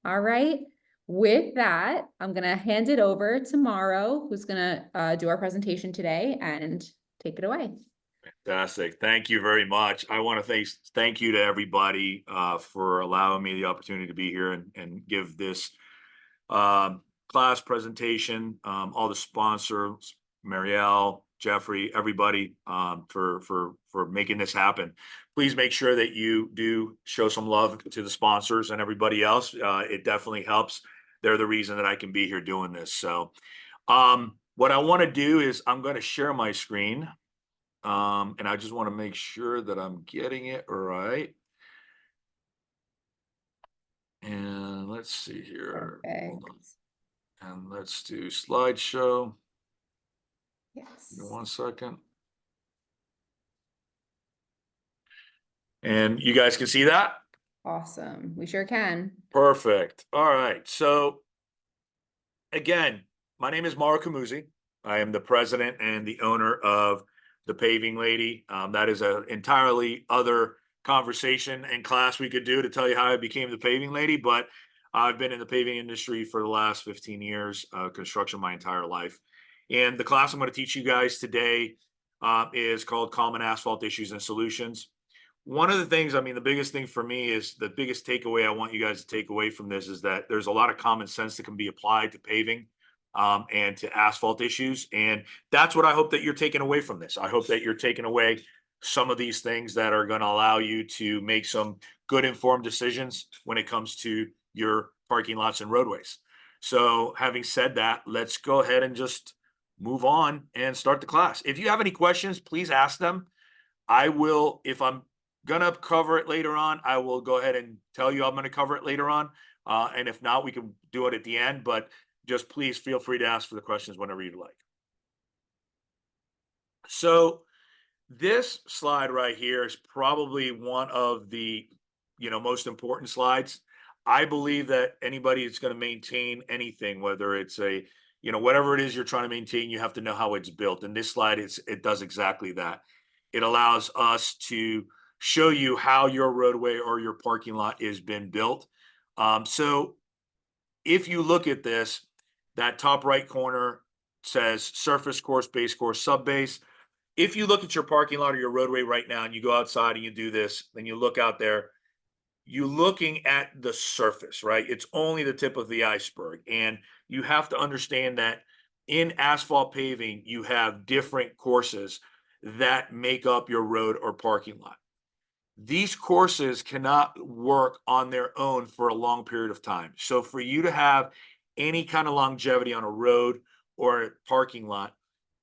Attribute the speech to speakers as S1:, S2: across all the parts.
S1: All right. With that, I'm going to hand it over to Mauro, who's going to do our presentation today and take it away.
S2: Fantastic. Thank you very much. I want to thank you to everybody for allowing me the opportunity to be here and give this class presentation. All the sponsors, Marielle, Jeffrey, everybody for making this happen. Please make sure that you do show some love to the sponsors and everybody else. It definitely helps. They're the reason that I can be here doing this. So what I want to do is I'm going to share my screen. And I just want to make sure that I'm getting it right. And let's see here. Hold on.
S1: Perfect.
S2: And let's do slideshow.
S1: Yes.
S2: Give me 1 second. And you guys can see that?
S1: Awesome. We sure can.
S2: Perfect. All right. So again, my name is Mauro Comuzzi. I am the president and the owner of the Paving Lady. That is an entirely other conversation and class we could do to tell you how I became the Paving Lady, but I've been in the paving industry for the last 15 years, construction my entire life. And the class I'm going to teach you guys today is called Common Asphalt Issues and Solutions. One of the things, I mean, the biggest thing for me is the biggest takeaway I want you guys to take away from this is that there's a lot of common sense that can be applied to paving and to asphalt issues. And that's what I hope that you're taking away from this. I hope that you're taking away some of these things that are going to allow you to make some good informed decisions when it comes to your parking lots and roadways. So having said that, let's go ahead and just move on and start the class. If you have any questions, please ask them. I will, if I'm gonna cover it later on, I will go ahead and tell you I'm gonna cover it later on. And if not, we can do it at the end, but just please feel free to ask for the questions whenever you'd like. So this slide right here is probably one of the most important slides. I believe that anybody that's going to maintain anything, whether it's a whatever it is you're trying to maintain, you have to know how it's built. And this slide it does exactly that. It allows us to show you how your roadway or your parking lot is been built. So if you look at this, that top right corner says surface course, base course, sub base. If you look at your parking lot or your roadway right now and you go outside and you do this, then you look out there, you're looking at the surface, right? It's only the tip of the iceberg. And you have to understand that in asphalt paving, you have different courses that make up your road or parking lot. These courses cannot work on their own for a long period of time. So for you to have any kind of longevity on a road or a parking lot,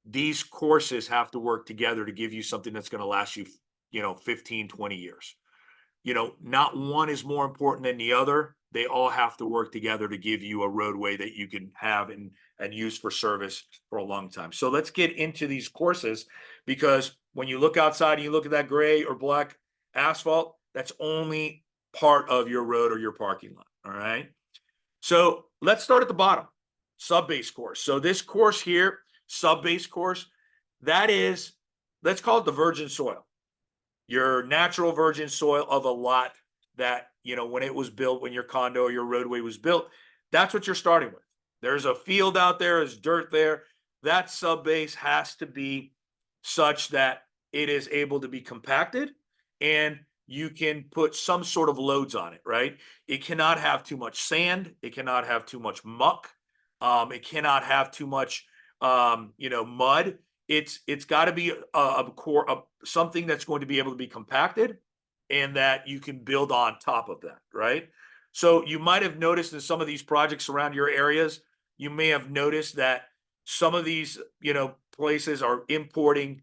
S2: these courses have to work together to give you something that's going to last you, 15, 20 years. Not one is more important than the other. They all have to work together to give you a roadway that you can have and use for service for a long time. So let's get into these courses, because when you look outside and you look at that gray or black asphalt, that's only part of your road or your parking lot. All right. So let's start at the bottom, sub-base course. So this course here, sub-base course, that is, let's call it the virgin soil. Your natural virgin soil of a lot that, when it was built, when your condo or your roadway was built, that's what you're starting with. There's a field out there, there's dirt there. That sub-base has to be such that it is able to be compacted and you can put some sort of loads on it, right? It cannot have too much sand. It cannot have too much muck. It cannot have too much, mud. It's got to be a core, something that's going to be able to be compacted and that you can build on top of that, right? So you might have noticed in some of these projects around your areas, you may have noticed that some of these, places are importing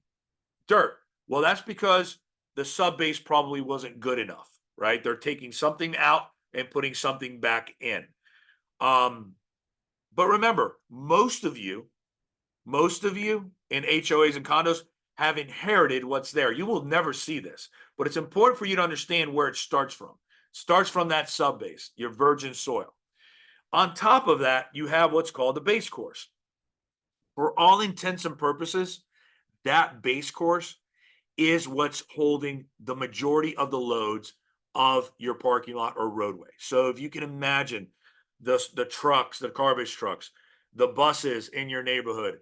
S2: dirt. Well, that's because the sub base probably wasn't good enough, right? They're taking something out and putting something back in. But remember, most of you in HOAs and condos have inherited what's there. You will never see this, but it's important for you to understand where it starts from. It starts from that sub base, your virgin soil. On top of that, you have what's called the base course. For all intents and purposes, that base course is what's holding the majority of the loads of your parking lot or roadway. So if you can imagine the trucks, the garbage trucks, the buses in your neighborhood,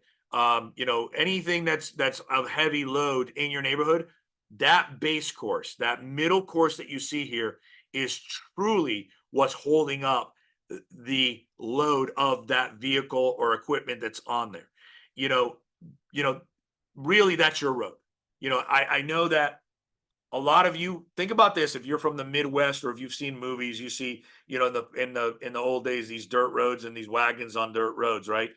S2: you know, anything that's of heavy load in your neighborhood, that base course, that middle course that you see here is truly what's holding up the load of that vehicle or equipment that's on there. You know, you know, really that's your road. You know, I know that a lot of you think about this. If you're from the Midwest or if you've seen movies, you see, you know, in the old days, these dirt roads and these wagons on dirt roads, right?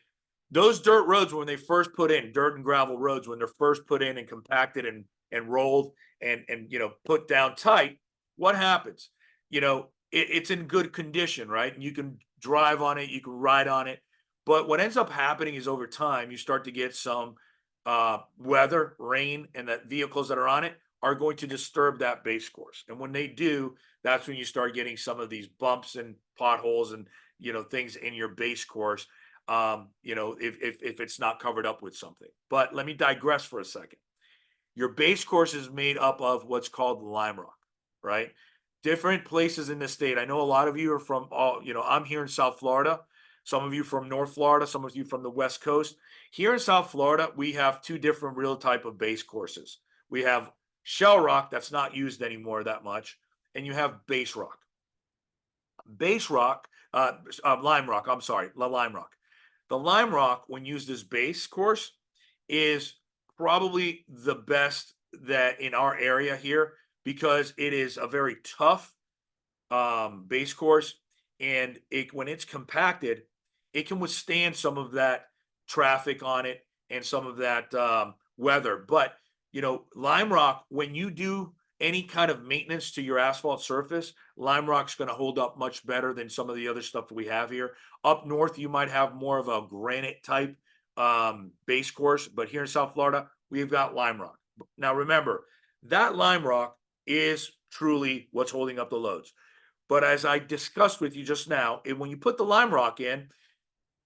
S2: Those dirt roads, when they first put in dirt and gravel roads, when they're first put in and compacted and rolled and you know put down tight, what happens? You know, it's in good condition, right? And you can drive on it, you can ride on it. But what ends up happening is over time, you start to get some weather, rain, and that vehicles that are on it are going to disturb that base course. And when they do, that's when you start getting some of these bumps and potholes and you know things in your base course. You know, if it's not covered up with something. But let me digress for a second. Your base course is made up of what's called lime rock, right? Different places in the state. I know a lot of you are from all, you know, I'm here in South Florida. Some of you from North Florida, some of you from the West Coast. Here in South Florida, we have two different real type of base courses. We have shell rock that's not used anymore that much, and you have base rock. Base rock, lime rock, I'm sorry, lime rock. The lime rock, when used as base course, is probably the best that in our area here because it is a very tough base course, and when it's compacted, it can withstand some of that traffic on it and some of that weather. But you know, lime rock, when you do any kind of maintenance to your asphalt surface, lime rock's going to hold up much better than some of the other stuff that we have here. Up north, you might have more of a granite type base course, but here in South Florida, we've got lime rock. Now, remember, that lime rock is truly what's holding up the loads. But as I discussed with you just now, when you put the lime rock in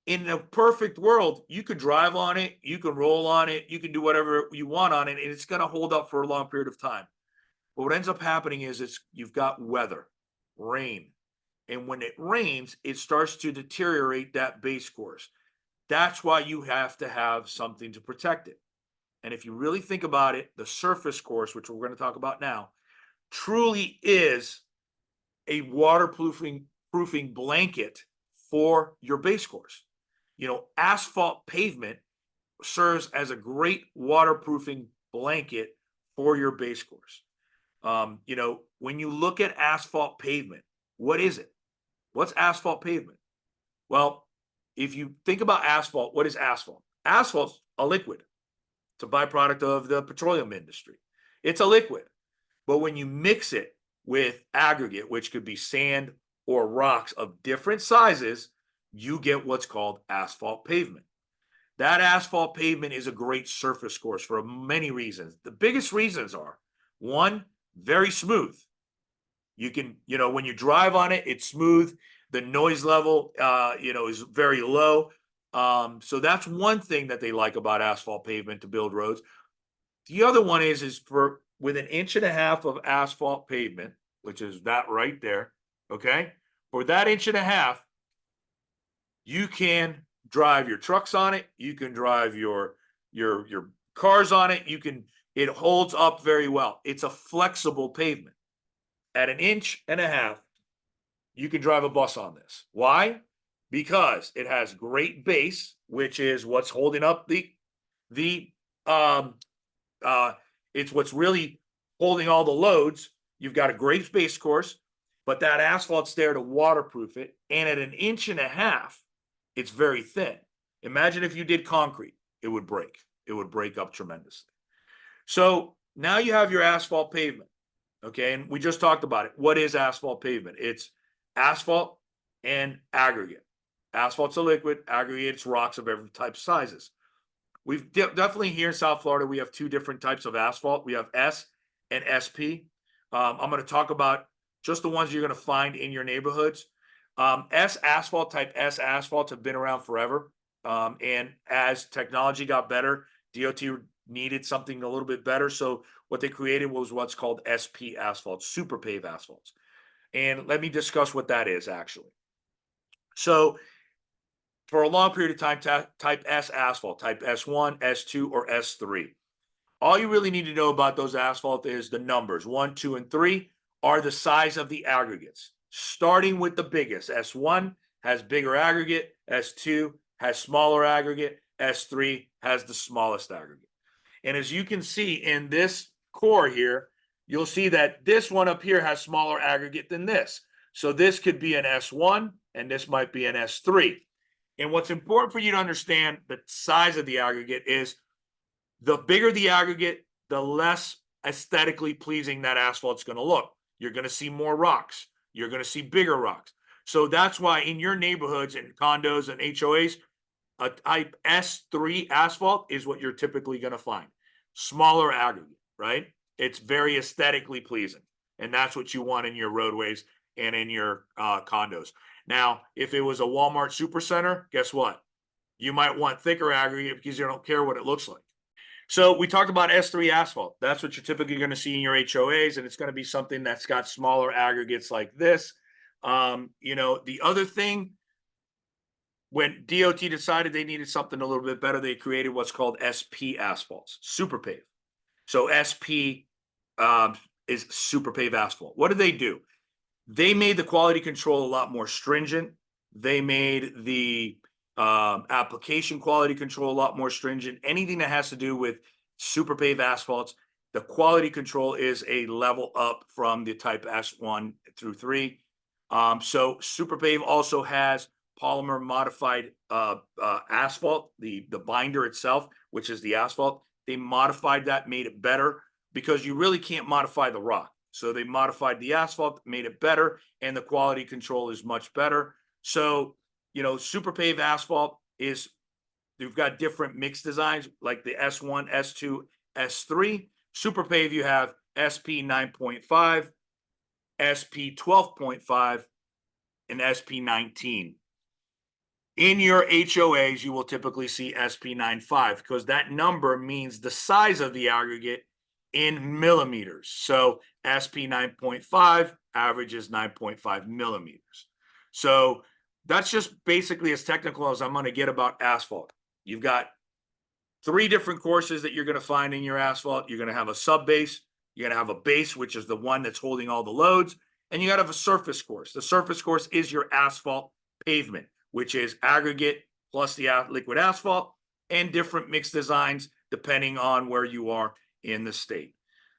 S2: a perfect world, you could drive on it, you can roll on it, you can do whatever you want on it, and it's going to hold up for a long period of time. But what ends up happening is you've got weather, rain, and when it rains, it starts to deteriorate that base course. That's why you have to have something to protect it. And if you really think about it, the surface course, which we're going to talk about now, truly is a waterproofing blanket for your base course. You know, asphalt pavement serves as a great waterproofing blanket for your base course. You know, when you look at asphalt pavement, what is it? What's asphalt pavement? Well, if you think about asphalt, what is asphalt? Asphalt's a liquid. It's a byproduct of the petroleum industry. It's a liquid. But when you mix it with aggregate, which could be sand or rocks of different sizes, you get what's called asphalt pavement. That asphalt pavement is a great surface course for many reasons. The biggest reasons are one, very smooth. You can, you know, when you drive on it, it's smooth. The noise level, you know, is very low. So that's one thing that they like about asphalt pavement to build roads. The other one is for with an inch and a half of asphalt pavement, which is that right there. Okay. For that inch and a half, you can drive your trucks on it. You can drive your cars on it. It holds up very well. It's a flexible pavement. At an inch and a half, you can drive a bus on this. Why? Because it has great base, which is what's holding up the it's what's really holding all the loads. You've got a great base course, but that asphalt's there to waterproof it. And at an inch and a half, it's very thin. Imagine if you did concrete, it would break. It would break up tremendously. So now you have your asphalt pavement. Okay. And we just talked about it. What is asphalt pavement? It's asphalt and aggregate. Asphalt's a liquid, aggregate's rocks of every type of sizes. We've definitely here in South Florida, we have two different types of asphalt. We have S and SP. I'm going to talk about just the ones you're going to find in your neighborhoods. S asphalt, type S asphalts have been around forever. And as technology got better, DOT needed something a little bit better. So what they created was what's called SP asphalt, super pave asphalts. And let me discuss what that is actually. So for a long period of time, type S asphalt, type S1, S2, or S3. All you really need to know about those asphalt is the numbers 1, 2, and 3 are the size of the aggregates. Starting with the biggest, S1 has bigger aggregate, S2 has smaller aggregate, S3 has the smallest aggregate. And as you can see in this core here, you'll see that this one up here has smaller aggregate than this. So this could be an S1 and this might be an S3. And what's important for you to understand the size of the aggregate is the bigger the aggregate, the less aesthetically pleasing that asphalt's going to look. You're going to see more rocks. You're going to see bigger rocks. So that's why in your neighborhoods and condos and HOAs, a type S3 asphalt is what you're typically going to find. Smaller aggregate, right? It's very aesthetically pleasing. And that's what you want in your roadways and in your condos. Now, if it was a Walmart supercenter, guess what? You might want thicker aggregate because you don't care what it looks like. So we talked about S3 asphalt. That's what you're typically going to see in your HOAs, and it's going to be something that's got smaller aggregates like this. The other thing, when DOT decided they needed something a little bit better, they created what's called SP asphalts, super pave. So SP is super pave asphalt. What did they do? They made the quality control a lot more stringent. They made the application quality control a lot more stringent. Anything that has to do with super pave asphalts, the quality control is a level up from the type S1 through 3. So super pave also has polymer modified asphalt, the binder itself, which is the asphalt. They modified that, made it better, because you really can't modify the rock. So they modified the asphalt, made it better, and the quality control is much better. So, super pave asphalt is, you've got different mix designs like the S1, S2, S3. Super pave, you have SP 9.5, SP 12.5, and SP 19. In your HOAs, you will typically see SP 9.5 because that number means the size of the aggregate in millimeters. So SP 9.5 averages 9.5 millimeters. So that's just basically as technical as I'm going to get about asphalt. You've got 3 different courses that you're going to find in your asphalt. You're going to have a sub base. You're going to have a base, which is the one that's holding all the loads. And you got to have a surface course. The surface course is your asphalt pavement, which is aggregate plus the liquid asphalt and different mix designs depending on where you are in the state.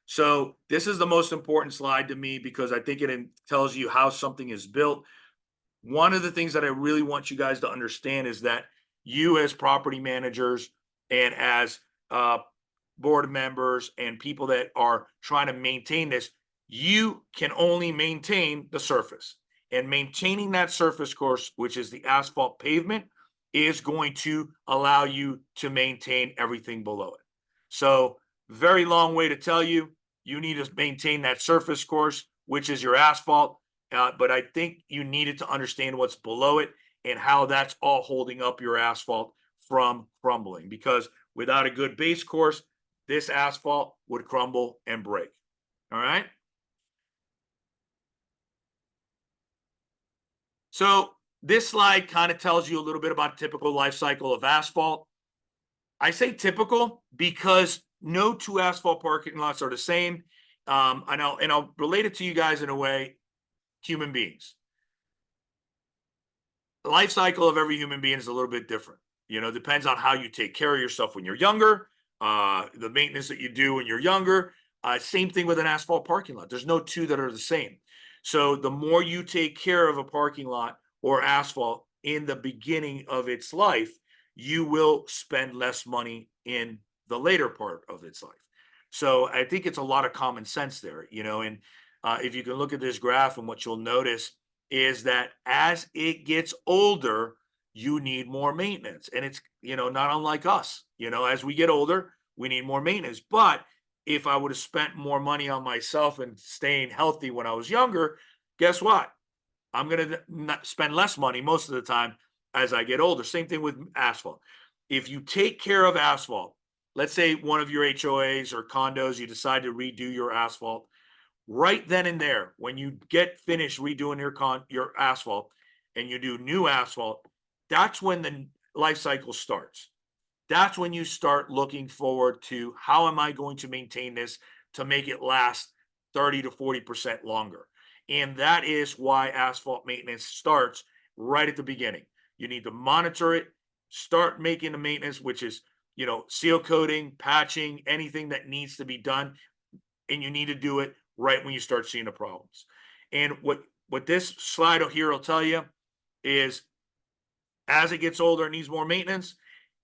S2: So this is the most important slide to me because I think it tells you how something is built. One of the things that I really want you guys to understand is that you as property managers and as board members and people that are trying to maintain this, you can only maintain the surface. And maintaining that surface course, which is the asphalt pavement, is going to allow you to maintain everything below it. So very long way to tell you, you need to maintain that surface course, which is your asphalt. But I think you needed to understand what's below it and how that's all holding up your asphalt from crumbling. Because without a good base course, this asphalt would crumble and break. All right. So this slide kind of tells you a little bit about the typical life cycle of asphalt. I say typical because no 2 asphalt parking lots are the same. And I'll relate it to you guys in a way. Human beings. The life cycle of every human being is a little bit different. Depends on how you take care of yourself when you're younger, the maintenance that you do when you're younger. Same thing with an asphalt parking lot. There's no 2 that are the same. So the more you take care of a parking lot or asphalt in the beginning of its life, you will spend less money in the later part of its life. So I think it's a lot of common sense there, and if you can look at this graph, and what you'll notice is that as it gets older, you need more maintenance. And it's, not unlike us, as we get older, we need more maintenance. But if I would have spent more money on myself and staying healthy when I was younger, guess what? I'm going to spend less money most of the time as I get older. Same thing with asphalt. If you take care of asphalt, let's say one of your HOAs or condos, you decide to redo your asphalt, right then and there, when you get finished redoing your asphalt, and you do new asphalt, that's when the life cycle starts. That's when you start looking forward to how am I going to maintain this to make it last 30 to 40% longer. And that is why asphalt maintenance starts right at the beginning. You need to monitor it, start making the maintenance, which is, seal coating, patching, anything that needs to be done. And you need to do it right when you start seeing the problems. And what this slide here will tell you is as it gets older, it needs more maintenance.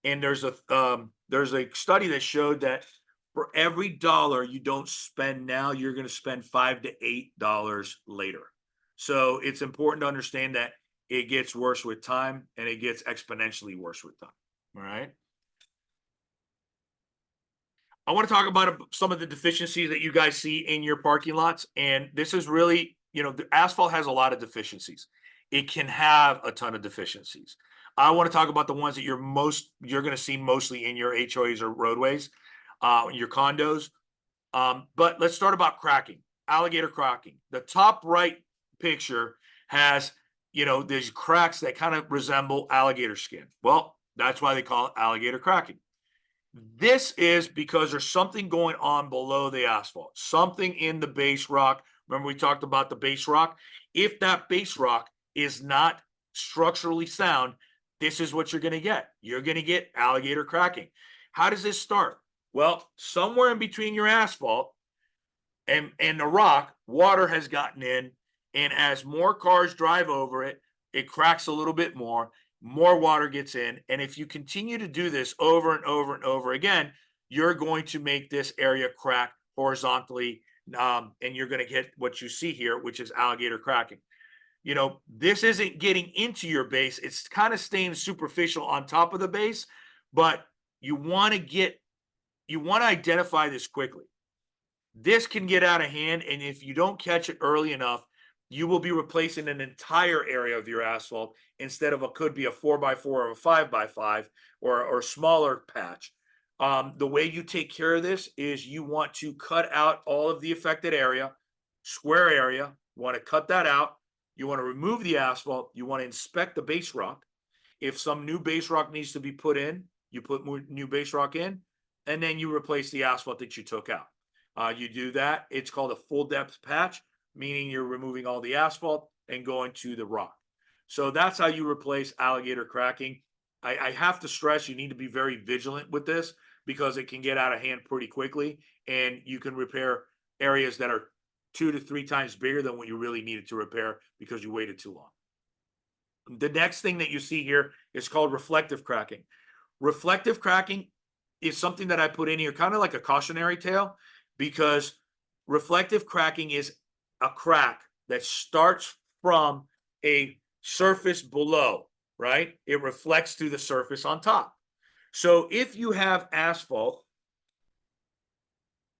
S2: And there's a study that showed that for every dollar you don't spend now, you're going to spend $5 to $8 later. So it's important to understand that it gets worse with time, and it gets exponentially worse with time. All right. I want to talk about some of the deficiencies that you guys see in your parking lots. And this is really, the asphalt has a lot of deficiencies. It can have a ton of deficiencies. I want to talk about the ones that you're going to see mostly in your HOAs or roadways, your condos. But let's start about cracking, alligator cracking. The top right picture has, these cracks that kind of resemble alligator skin. Well, that's why they call it alligator cracking. This is because there's something going on below the asphalt, something in the base rock. Remember, we talked about the base rock. If that base rock is not structurally sound, this is what you're going to get. You're going to get alligator cracking. How does this start? Well, somewhere in between your asphalt and the rock, water has gotten in. And as more cars drive over it, it cracks a little bit more water gets in. And if you continue to do this over and over and over again, you're going to make this area crack horizontally. And you're going to get what you see here, which is alligator cracking. This isn't getting into your base. It's kind of staying superficial on top of the base, but you want to identify this quickly. This can get out of hand. And if you don't catch it early enough, you will be replacing an entire area of your asphalt instead of could be a 4x4 or a 5x5 or a smaller patch. The way you take care of this is you want to cut out all of the affected area, square area. You want to cut that out. You want to remove the asphalt. You want to inspect the base rock. If some new base rock needs to be put in, you put more new base rock in, and then you replace the asphalt that you took out. You do that. It's called a full depth patch, meaning you're removing all the asphalt and going to the rock. So that's how you replace alligator cracking. I have to stress you need to be very vigilant with this because it can get out of hand pretty quickly, and you can repair areas that are 2 to 3 times bigger than what you really needed to repair because you waited too long. The next thing that you see here is called reflective cracking. Reflective cracking is something that I put in here kind of like a cautionary tale, because reflective cracking is a crack that starts from a surface below, right? It reflects through the surface on top. So if you have asphalt,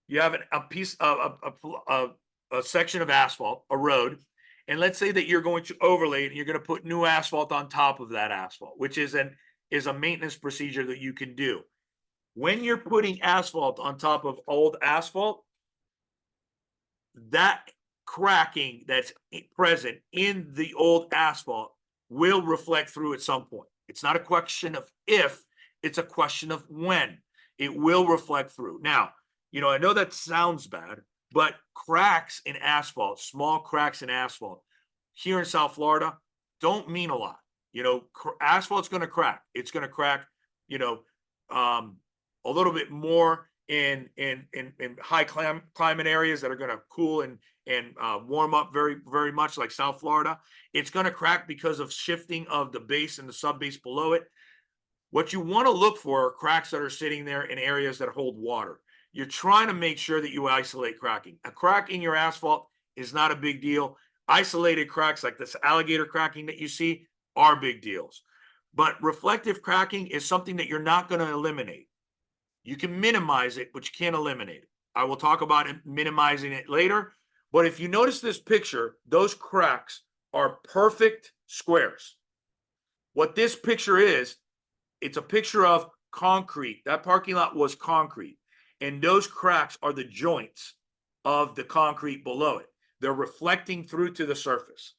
S2: you have a piece of a section of asphalt, a road, and let's say that you're going to overlay it and you're going to put new asphalt on top of that asphalt, which is a maintenance procedure that you can do. When you're putting asphalt on top of old asphalt, that cracking that's present in the old asphalt will reflect through at some point. It's not a question of if, it's a question of when. It will reflect through. Now, I know that sounds bad, but cracks in asphalt, small cracks in asphalt here in South Florida don't mean a lot. Asphalt's going to crack. It's going to crack, a little bit more in high climate areas that are going to cool and warm up very, very much like South Florida. It's going to crack because of shifting of the base and the sub base below it. What you want to look for are cracks that are sitting there in areas that hold water. You're trying to make sure that you isolate cracking. A crack in your asphalt is not a big deal. Isolated cracks like this alligator cracking that you see are big deals. But reflective cracking is something that you're not going to eliminate. You can minimize it, but you can't eliminate it. I will talk about minimizing it later. But if you notice this picture, those cracks are perfect squares. What this picture is, it's a picture of concrete. That parking lot was concrete. And those cracks are the joints of the concrete below it. They're reflecting through to the surface.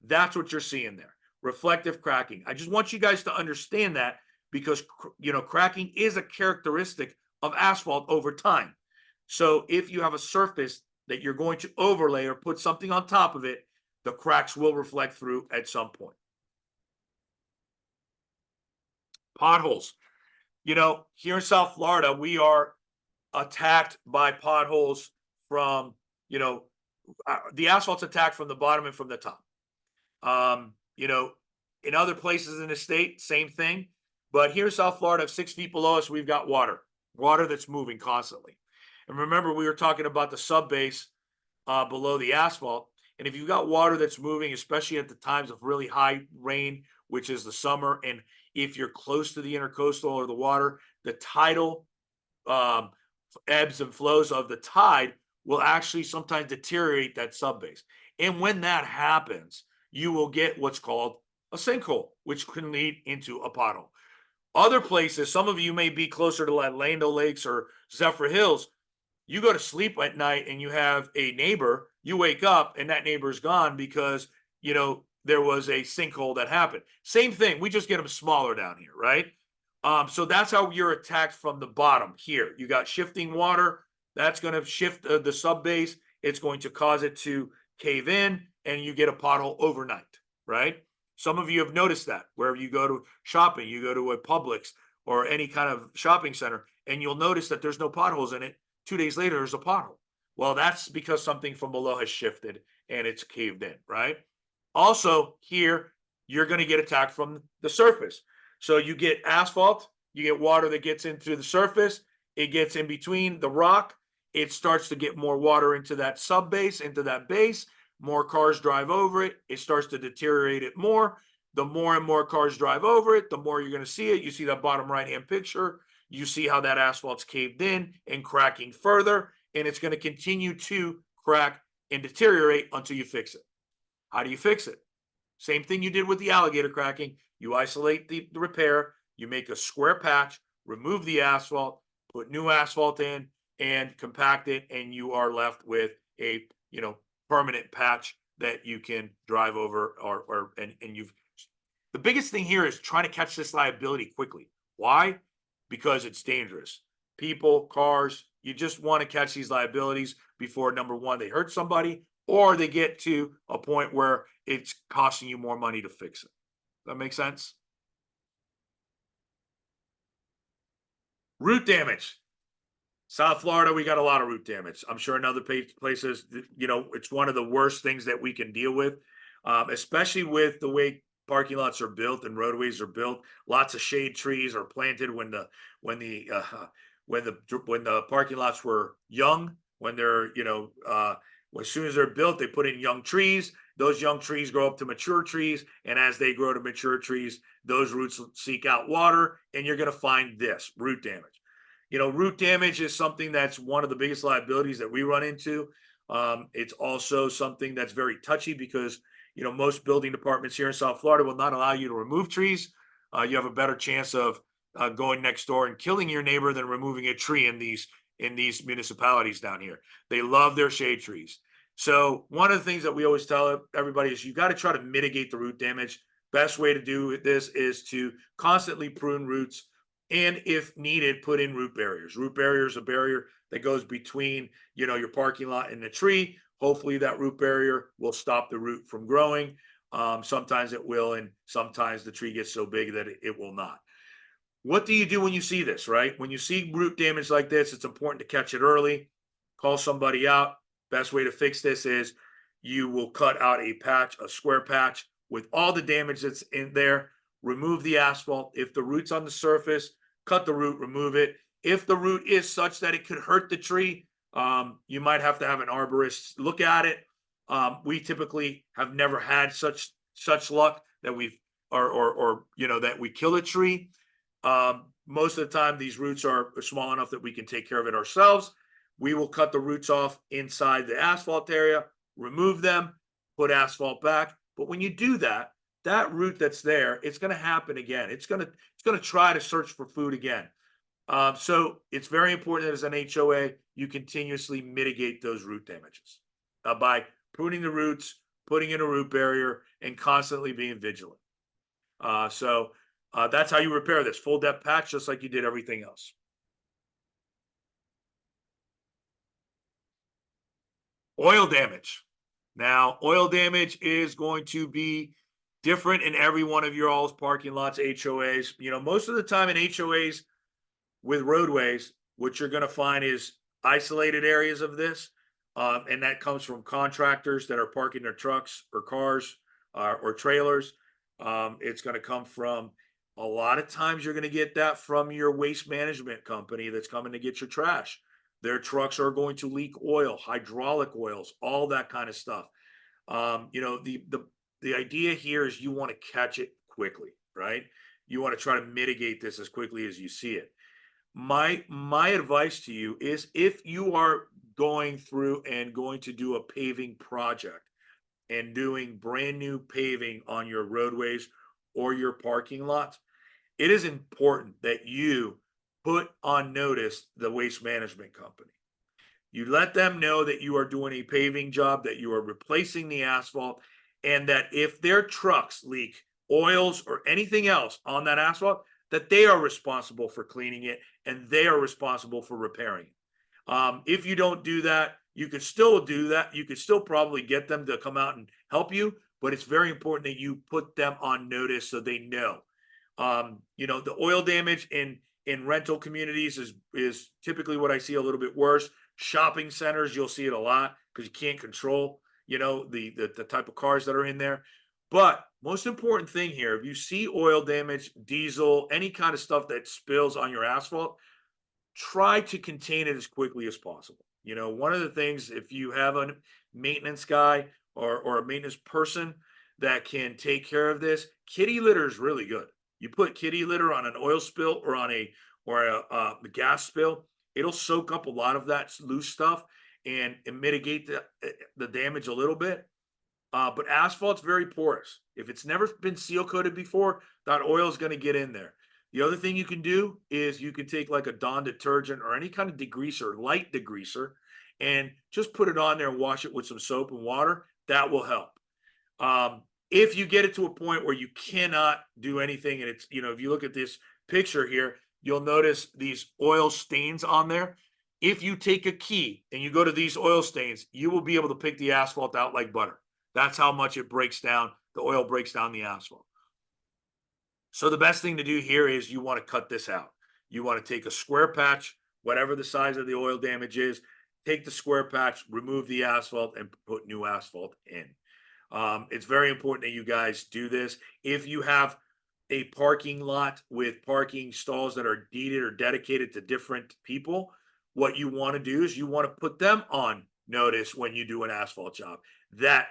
S2: That's what you're seeing there. reflective cracking. I just want you guys to understand that because cracking is a characteristic of asphalt over time. So if you have a surface that you're going to overlay or put something on top of it, the cracks will reflect through at some point. Potholes. Here in South Florida, we are attacked by potholes from, the asphalt's attacked from the bottom and from the top. Um, you know, in other places in the state, same thing. But here in South Florida, 6 feet below us, we've got water that's moving constantly. And remember, we were talking about the sub base below the asphalt. And if you've got water that's moving, especially at the times of really high rain, which is the summer, and if you're close to the intercoastal or the water, the tidal um, ebbs and flows of the tide will actually sometimes deteriorate that subbase. And when that happens, you will get what's called a sinkhole, which can lead into a pothole. Other places, some of you may be closer to like Lando Lakes or Zephyr Hills. You go to sleep at night and you have a neighbor, you wake up and that neighbor is gone because, there was a sinkhole that happened. Same thing. We just get them smaller down here, right? So that's how you're attacked from the bottom here. You got shifting water. That's going to shift the sub base. It's going to cause it to cave in and you get a pothole overnight, right? Some of you have noticed that wherever you go to shopping, you go to a Publix or any kind of shopping center, and you'll notice that there's no potholes in it. 2 days later, there's a pothole. Well, that's because something from below has shifted and it's caved in, right? Also, here, you're going to get attacked from the surface. So you get asphalt, you get water that gets into the surface, it gets in between the rock, it starts to get more water into that sub base, into that base. More cars drive over it, it starts to deteriorate it more. The more and more cars drive over it, the more you're going to see it. You see that bottom right hand picture. You see how that asphalt's caved in and cracking further, and it's going to continue to crack and deteriorate until you fix it. How do you fix it? Same thing you did with the alligator cracking. You isolate the repair, you make a square patch, remove the asphalt, put new asphalt in, and compact it, and you are left with a permanent patch that you can drive over and you've. The biggest thing here is trying to catch this liability quickly. Why? Because it's dangerous. People, cars, you just want to catch these liabilities before, number one, they hurt somebody or they get to a point where it's costing you more money to fix it. That makes sense? Root damage. South Florida, we got a lot of root damage. I'm sure in other places, it's one of the worst things that we can deal with, especially with the way parking lots are built and roadways are built. Lots of shade trees are planted when the parking lots were young. When they're as soon as they're built, they put in young trees. Those young trees grow up to mature trees, and as they grow to mature trees, those roots seek out water, and you're going to find this root damage. Root damage is something that's one of the biggest liabilities that we run into. It's also something that's very touchy because, most building departments here in South Florida will not allow you to remove trees. You have a better chance of going next door and killing your neighbor than removing a tree in these municipalities down here. They love their shade trees. So one of the things that we always tell everybody is you got to try to mitigate the root damage. Best way to do this is to constantly prune roots. And if needed, put in root barriers. Root barrier is a barrier that goes between, your parking lot and the tree. Hopefully that root barrier will stop the root from growing. Sometimes it will, and sometimes the tree gets so big that it will not. What do you do when you see this, right? When you see root damage like this, it's important to catch it early, call somebody out. Best way to fix this is you will cut out a square patch with all the damage that's in there, remove the asphalt. If the root's on the surface, cut the root, remove it. If the root is such that it could hurt the tree, you might have to have an arborist look at it. We typically have never had such luck that that we kill a tree. Most of the time, these roots are small enough that we can take care of it ourselves. We will cut the roots off inside the asphalt area, remove them, put asphalt back. But when you do that, that root that's there, it's going to happen again. It's going to try to search for food again. So it's very important that as an HOA, you continuously mitigate those root damages by pruning the roots, putting in a root barrier, and constantly being vigilant. That's how you repair this full depth patch, just like you did everything else. Oil damage. Now, oil damage is going to be different in every one of your all's parking lots, HOAs. Most of the time in HOAs with roadways, what you're going to find is isolated areas of this. And that comes from contractors that are parking their trucks or cars or trailers. It's going to come from a lot of times you're going to get that from your waste management company that's coming to get your trash. Their trucks are going to leak oil, hydraulic oils, all that kind of stuff. The idea here is you want to catch it quickly, right? You want to try to mitigate this as quickly as you see it. My advice to you is, if you are going through and going to do a paving project and doing brand new paving on your roadways or your parking lots, it is important that you put on notice the waste management company. You let them know that you are doing a paving job, that you are replacing the asphalt, and that if their trucks leak oils or anything else on that asphalt, that they are responsible for cleaning it and they are responsible for repairing it. If you don't do that, you could still do that. You could still probably get them to come out and help you, but it's very important that you put them on notice so they know. The oil damage in rental communities is typically what I see a little bit worse. Shopping centers, you'll see it a lot because you can't control, the type of cars that are in there. But most important thing here, if you see oil damage, diesel, any kind of stuff that spills on your asphalt, try to contain it as quickly as possible. One of the things, if you have a maintenance guy or a maintenance person that can take care of this, kitty litter is really good. You put kitty litter on an oil spill or on a gas spill, it'll soak up a lot of that loose stuff and mitigate the damage a little bit. But asphalt's very porous. If it's never been seal coated before, that oil is going to get in there. The other thing you can do is you can take like a Dawn detergent or any kind of degreaser, light degreaser, and just put it on there and wash it with some soap and water. That will help. If you get it to a point where you cannot do anything, and it's, if you look at this picture here, you'll notice these oil stains on there. If you take a key and you go to these oil stains, you will be able to pick the asphalt out like butter. That's how much it breaks down. The oil breaks down the asphalt. So the best thing to do here is you want to cut this out. You want to take a square patch, whatever the size of the oil damage is, take the square patch, remove the asphalt, and put new asphalt in. It's very important that you guys do this. If you have a parking lot with parking stalls that are deeded or dedicated to different people, what you want to do is you want to put them on notice when you do an asphalt job that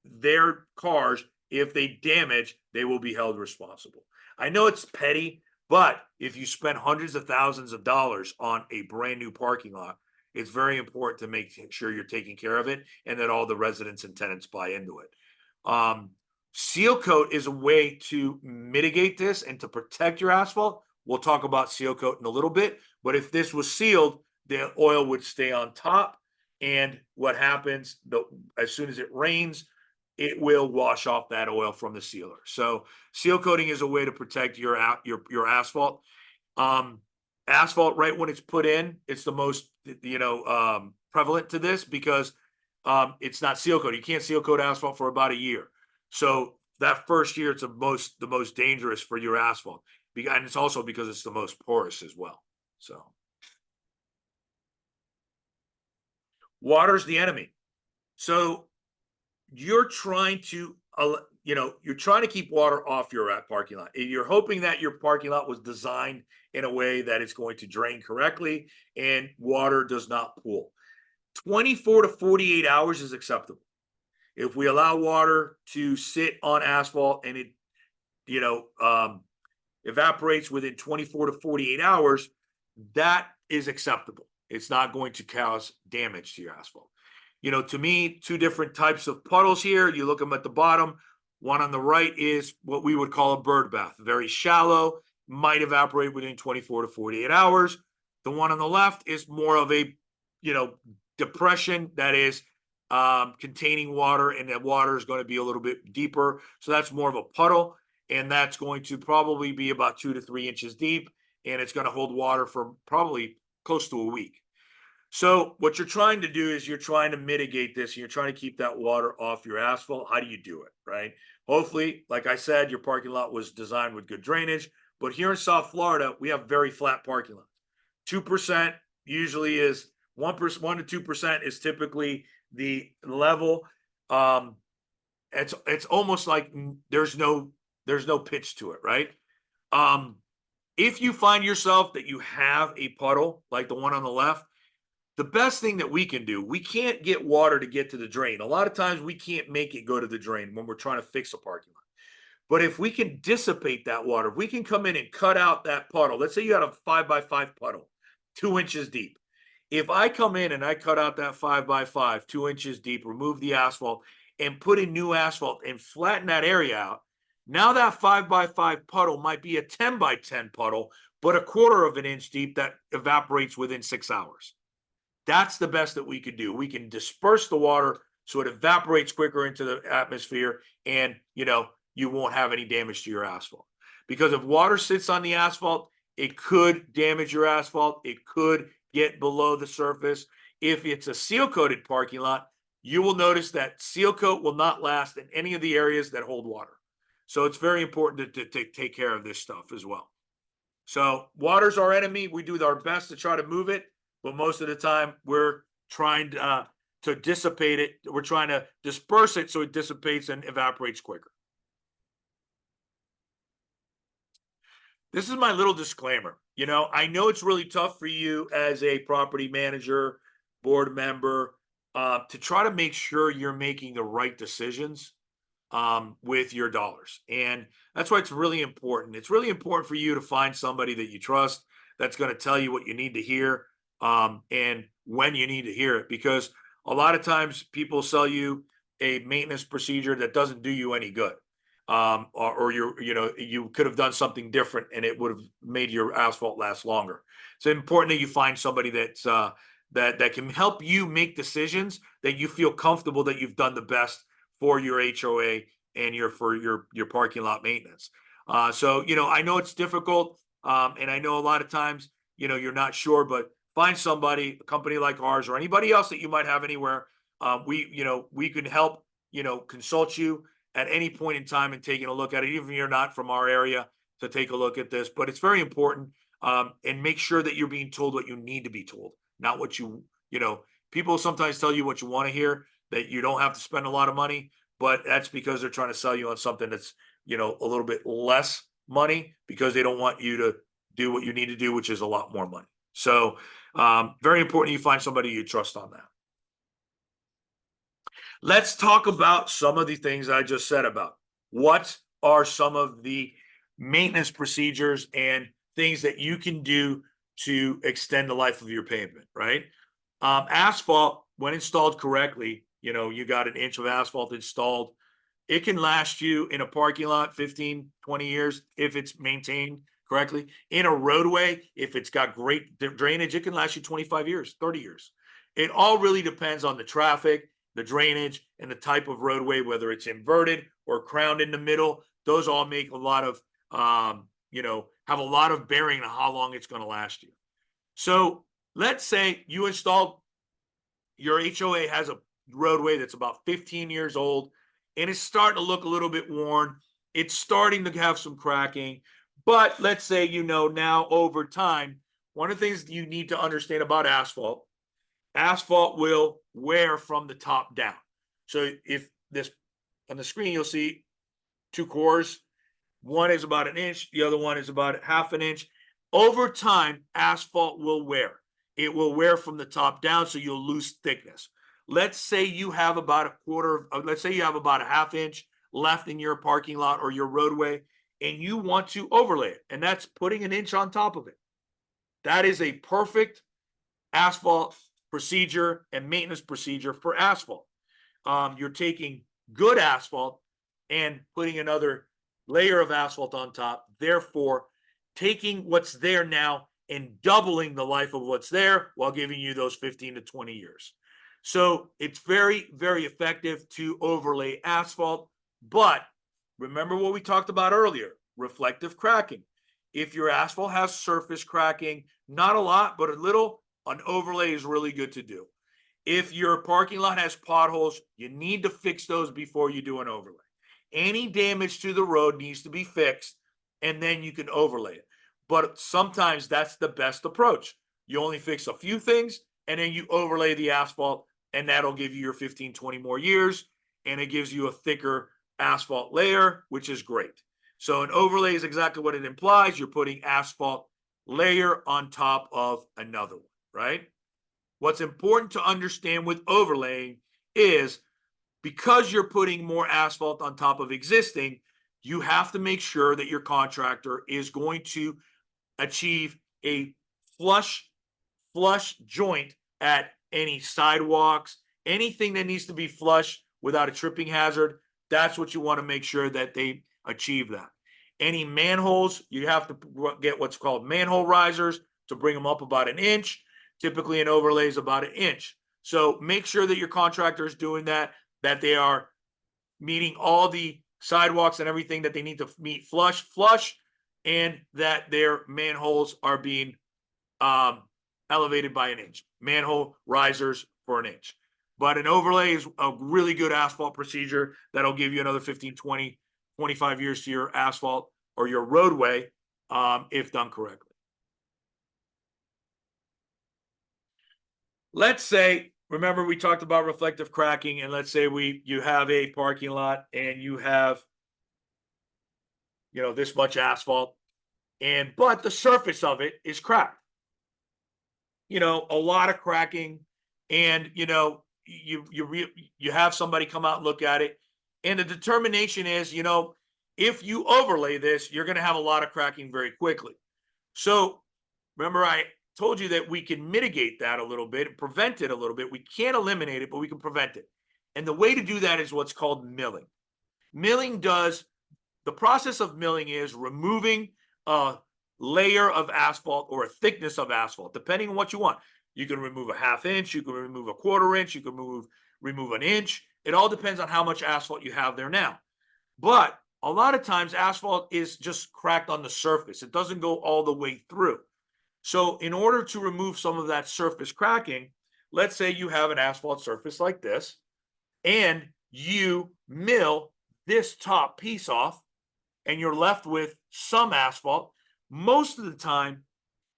S2: their cars, if they damage, they will be held responsible. I know it's petty, but if you spend hundreds of thousands of dollars on a brand new parking lot, it's very important to make sure you're taking care of it and that all the residents and tenants buy into it. Seal coat is a way to mitigate this and to protect your asphalt. We'll talk about seal coat in a little bit, but if this was sealed, the oil would stay on top. And what happens, as soon as it rains, it will wash off that oil from the sealer. So seal coating is a way to protect your asphalt. Asphalt, right when it's put in, it's the most prevalent to this because it's not seal coated. You can't seal coat asphalt for about a year. So that first year, it's the most dangerous for your asphalt, and it's also because it's the most porous as well. So water's the enemy. So you're trying to keep water off your parking lot. You're hoping that your parking lot was designed in a way that it's going to drain correctly and water does not pool. 24 to 48 hours is acceptable. If we allow water to sit on asphalt and it evaporates within 24 to 48 hours, that is acceptable. It's not going to cause damage to your asphalt. To me, two different types of puddles here. You look them at the bottom. One on the right is what we would call a bird bath, very shallow, might evaporate within 24 to 48 hours. The one on the left is more of a, depression that is containing water, and that water is going to be a little bit deeper. So that's more of a puddle. and that's going to probably be about 2 to 3 inches deep, and it's going to hold water for probably close to a week. So what you're trying to do is you're trying to mitigate this. And you're trying to keep that water off your asphalt. How do you do it, right? Hopefully, like I said, your parking lot was designed with good drainage. But here in South Florida, we have very flat parking lots. 2% usually is 1%, 1 to 2% is typically the level. Um, it's almost like there's no pitch to it, right? Um, if you find yourself that you have a puddle like the one on the left, the best thing that we can do, we can't get water to get to the drain. A lot of times we can't make it go to the drain when we're trying to fix a parking lot. But if we can dissipate that water, if we can come in and cut out that puddle, let's say you had a 5x5 puddle, 2 inches deep. If I come in and I cut out that 5x5, 2 inches deep, remove the asphalt and put in new asphalt and flatten that area out, now that 5x5 puddle might be a 10x10 puddle, but a quarter of an inch deep that evaporates within 6 hours. That's the best that we could do. We can disperse the water so it evaporates quicker into the atmosphere, and you won't have any damage to your asphalt. Because if water sits on the asphalt, it could damage your asphalt. It could get below the surface. If it's a seal coated parking lot, you will notice that seal coat will not last in any of the areas that hold water. So it's very important to take care of this stuff as well. So water's our enemy. We do our best to try to move it, but most of the time we're trying to dissipate it. We're trying to disperse it so it dissipates and evaporates quicker. This is my little disclaimer. I know it's really tough for you as a property manager, board member, to try to make sure you're making the right decisions with your dollars. And that's why it's really important. It's really important for you to find somebody that you trust that's going to tell you what you need to hear and when you need to hear it. Because a lot of times people sell you a maintenance procedure that doesn't do you any good. Or you could have done something different and it would have made your asphalt last longer. It's important that you find somebody that's that can help you make decisions that you feel comfortable that you've done the best for your HOA and your parking lot maintenance. So I know it's difficult, and I know a lot of times you're not sure, but find somebody, a company like ours or anybody else that you might have anywhere. We can help consult you at any point in time and taking a look at it, even if you're not from our area, to take a look at this. But it's very important, and make sure that you're being told what you need to be told, not what people sometimes tell you what you want to hear, that you don't have to spend a lot of money, but that's because they're trying to sell you on something that's a little bit less money, because they don't want you to do what you need to do, which is a lot more money. So very important you find somebody you trust on that. Let's talk about some of the things I just said about. What are some of the maintenance procedures and things that you can do to extend the life of your pavement, right? Asphalt, when installed correctly, you got an inch of asphalt installed, it can last you in a parking lot 15, 20 years if it's maintained correctly. In a roadway, if it's got great drainage, it can last you 25 years, 30 years. It all really depends on the traffic, the drainage, and the type of roadway, whether it's inverted or crowned in the middle. Those all make a lot of, have a lot of bearing on how long it's going to last you. So let's say you installed, your HOA has a roadway that's about 15 years old and it's starting to look a little bit worn. It's starting to have some cracking. But let's say, now over time, one of the things you need to understand about asphalt will wear from the top down. So if this on the screen, you'll see two cores. One is about an inch. The other one is about half an inch. Over time, asphalt will wear. It will wear from the top down, so you'll lose thickness. Let's say you have about let's say you have about a half inch left in your parking lot or your roadway, and you want to overlay it, and that's putting an inch on top of it. That is a perfect asphalt procedure and maintenance procedure for asphalt. You're taking good asphalt and putting another layer of asphalt on top, therefore taking what's there now and doubling the life of what's there while giving you those 15 to 20 years. So it's very, very effective to overlay asphalt, but remember what we talked about earlier, reflective cracking. If your asphalt has surface cracking, not a lot, but a little, an overlay is really good to do. If your parking lot has potholes, you need to fix those before you do an overlay. Any damage to the road needs to be fixed, and then you can overlay it. But sometimes that's the best approach. You only fix a few things, and then you overlay the asphalt, and that'll give you your 15, 20 more years, and it gives you a thicker asphalt layer, which is great. So an overlay is exactly what it implies. You're putting asphalt layer on top of another one, right? What's important to understand with overlaying is because you're putting more asphalt on top of existing, you have to make sure that your contractor is going to achieve a flush joint at any sidewalks, anything that needs to be flush without a tripping hazard. That's what you want to make sure that they achieve that. Any manholes, you have to get what's called manhole risers to bring them up about an inch. Typically an overlay is about an inch. So make sure that your contractor is doing that, that they are meeting all the sidewalks and everything that they need to meet flush, and that their manholes are being elevated by an inch. Manhole risers for an inch. But an overlay is a really good asphalt procedure that'll give you another 15, 20, 25 years to your asphalt or your roadway if done correctly. Let's say, remember we talked about reflective cracking, and let's say you have a parking lot and you have, this much asphalt, but the surface of it is cracked. A lot of cracking, and you have somebody come out and look at it, and the determination is, if you overlay this, you're going to have a lot of cracking very quickly. So remember, I told you that we can mitigate that a little bit and prevent it a little bit. We can't eliminate it, but we can prevent it. And the way to do that is what's called milling. The process of milling is removing a layer of asphalt or a thickness of asphalt, depending on what you want. You can remove a half inch, you can remove a quarter inch, you can remove an inch. It all depends on how much asphalt you have there now. But a lot of times asphalt is just cracked on the surface. It doesn't go all the way through. So in order to remove some of that surface cracking, let's say you have an asphalt surface like this, and you mill this top piece off, and you're left with some asphalt. Most of the time,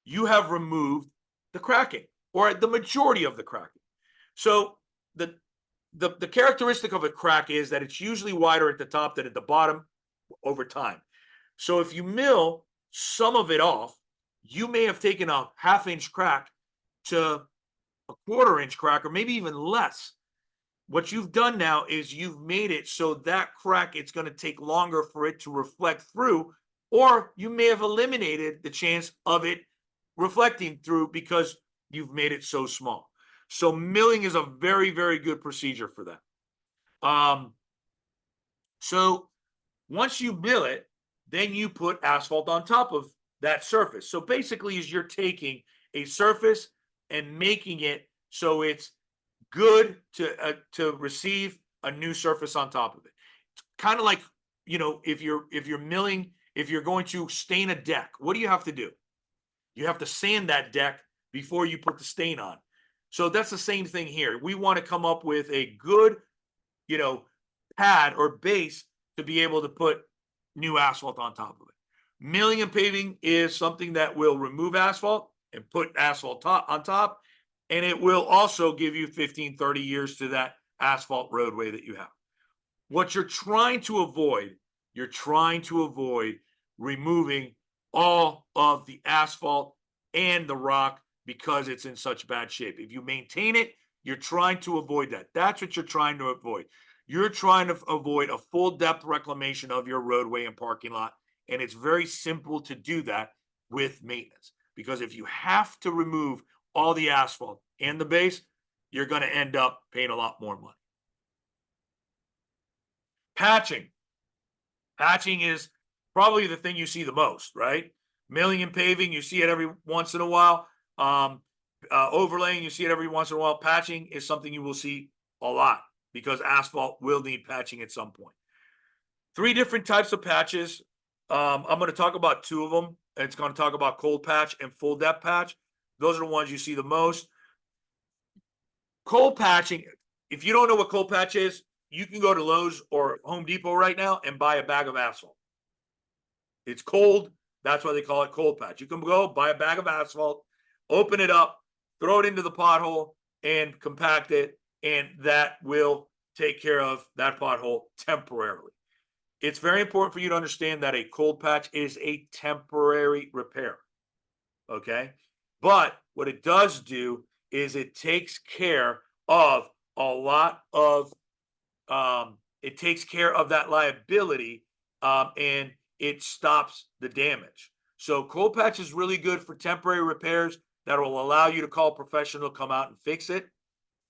S2: you have removed the cracking, or the majority of the cracking. So the characteristic of a crack is that it's usually wider at the top than at the bottom over time. So if you mill some of it off, you may have taken a half-inch crack to a quarter-inch crack, or maybe even less. What you've done now is you've made it so that crack, it's going to take longer for it to reflect through, or you may have eliminated the chance of it reflecting through because you've made it so small. So milling is a very, very good procedure for that. So once you mill it, then you put asphalt on top of that surface. So basically, is you're taking a surface and making it so it's good to receive a new surface on top of it. It's kind of like, if you're milling, if you're going to stain a deck, what do you have to do? You have to sand that deck before you put the stain on. So that's the same thing here. We want to come up with a good, pad or base to be able to put new asphalt on top of it. Milling and paving is something that will remove asphalt and put asphalt on top, and it will also give you 15, 30 years to that asphalt roadway that you have. What you're trying to avoid removing all of the asphalt and the rock because it's in such bad shape. If you maintain it, you're trying to avoid that. That's what you're trying to avoid. You're trying to avoid a full depth reclamation of your roadway and parking lot. And it's very simple to do that with maintenance, because if you have to remove all the asphalt and the base, you're going to end up paying a lot more money. Patching. Patching is probably the thing you see the most, right? Milling and paving, you see it every once in a while. Overlaying, you see it every once in a while. Patching is something you will see a lot because asphalt will need patching at some point. Three different types of patches. I'm going to talk about two of them. It's going to talk about cold patch and full depth patch. Those are the ones you see the most. Cold patching, if you don't know what cold patch is, you can go to Lowe's or Home Depot right now and buy a bag of asphalt. It's cold. That's why they call it cold patch. You can go buy a bag of asphalt, open it up, throw it into the pothole, and compact it, and that will take care of that pothole temporarily. It's very important for you to understand that a cold patch is a temporary repair. Okay. But what it does do is it takes care of a lot of, it takes care of that liability, and it stops the damage. So cold patch is really good for temporary repairs that will allow you to call a professional to come out and fix it.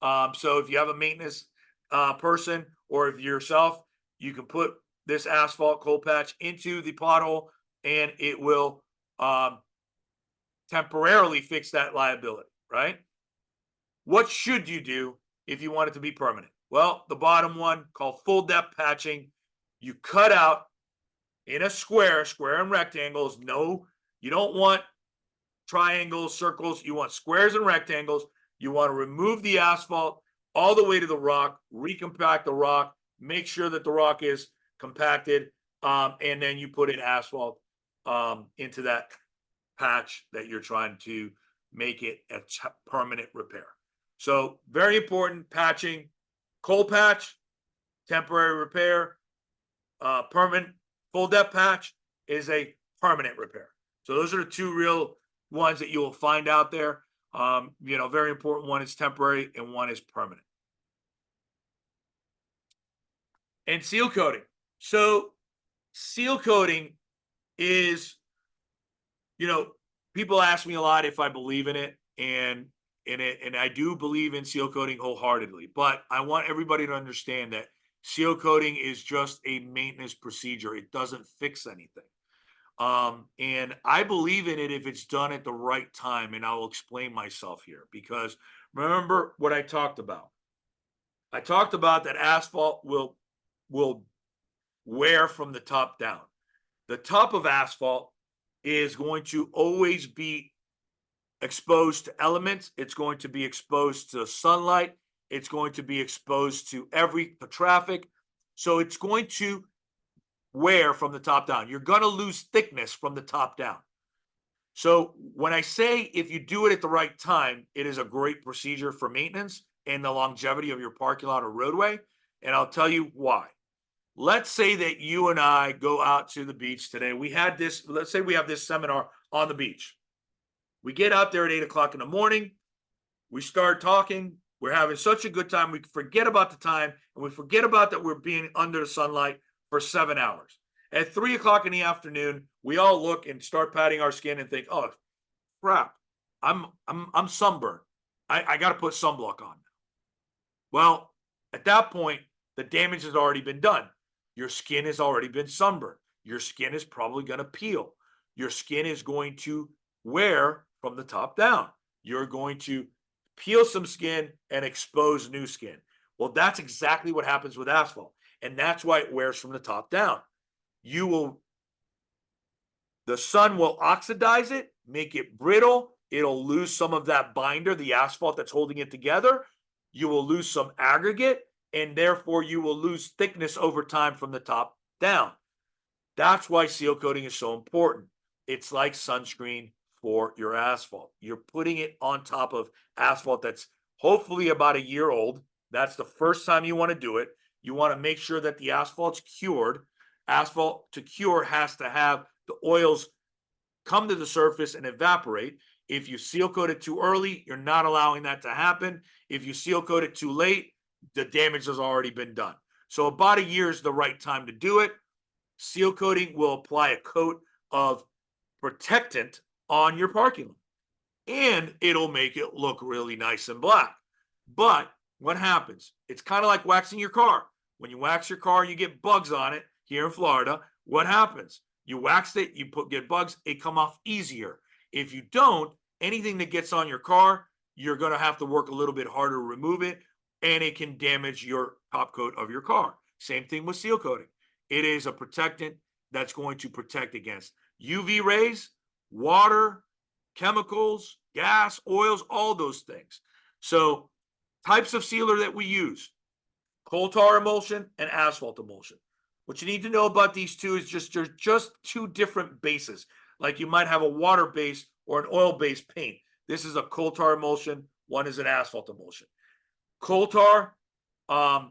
S2: So if you have a maintenance person, or if yourself, you can put this asphalt cold patch into the pothole, and it will temporarily fix that liability, right? What should you do if you want it to be permanent? Well, the bottom one, called full depth patching, you cut out in a square and rectangles. No, you don't want triangles, circles. You want squares and rectangles. You want to remove the asphalt all the way to the rock, recompact the rock, make sure that the rock is compacted, and then you put in asphalt into that patch that you're trying to make it a permanent repair. So very important: patching, cold patch, temporary repair, permanent. Full depth patch is a permanent repair. So those are the two real ones that you will find out there. Very important. One is temporary and one is permanent. And seal coating. So seal coating is, people ask me a lot if I believe in it, and I do believe in seal coating wholeheartedly. But I want everybody to understand that seal coating is just a maintenance procedure. It doesn't fix anything. And I believe in it if it's done at the right time, and I will explain myself here, because remember what I talked about. I talked about that asphalt will wear from the top down. The top of asphalt is going to always be exposed to elements. It's going to be exposed to sunlight. It's going to be exposed to traffic. So it's going to wear from the top down. You're going to lose thickness from the top down. So when I say if you do it at the right time, it is a great procedure for maintenance and the longevity of your parking lot or roadway. And I'll tell you why. Let's say that you and I go out to the beach today. Let's say we have this seminar on the beach. We get out there at 8 o'clock in the morning. We start talking. We're having such a good time. We forget about the time, and we forget about that we're being under the sunlight for 7 hours. At 3 o'clock in the afternoon, we all look and start patting our skin and think, "Oh, crap, I'm sunburned. I got to put sunblock on." Well, at that point, the damage has already been done. Your skin has already been sunburned. Your skin is probably going to peel. Your skin is going to wear from the top down. You're going to peel some skin and expose new skin. Well, that's exactly what happens with asphalt. And that's why it wears from the top down. The sun will oxidize it, make it brittle. It'll lose some of that binder, the asphalt that's holding it together. You will lose some aggregate, and therefore you will lose thickness over time from the top down. That's why seal coating is so important. It's like sunscreen for your asphalt. You're putting it on top of asphalt that's hopefully about a year old. That's the first time you want to do it. You want to make sure that the asphalt's cured. Asphalt to cure has to have the oils come to the surface and evaporate. If you seal coat it too early, you're not allowing that to happen. If you seal coat it too late, the damage has already been done. So about a year is the right time to do it. Seal coating will apply a coat of protectant on your parking lot, and it'll make it look really nice and black. But what happens? It's kind of like waxing your car. When you wax your car, you get bugs on it. Here in Florida, what happens? You waxed it, get bugs, it come off easier. If you don't, anything that gets on your car, you're going to have to work a little bit harder to remove it, and it can damage your top coat of your car. Same thing with seal coating. It is a protectant that's going to protect against UV rays, water, chemicals, gas, oils, all those things. So, types of sealer that we use: coal tar emulsion and asphalt emulsion. What you need to know about these two is they're just two different bases. Like you might have a water base or an oil based paint. This is a coal tar emulsion, one is an asphalt emulsion. Coal tar,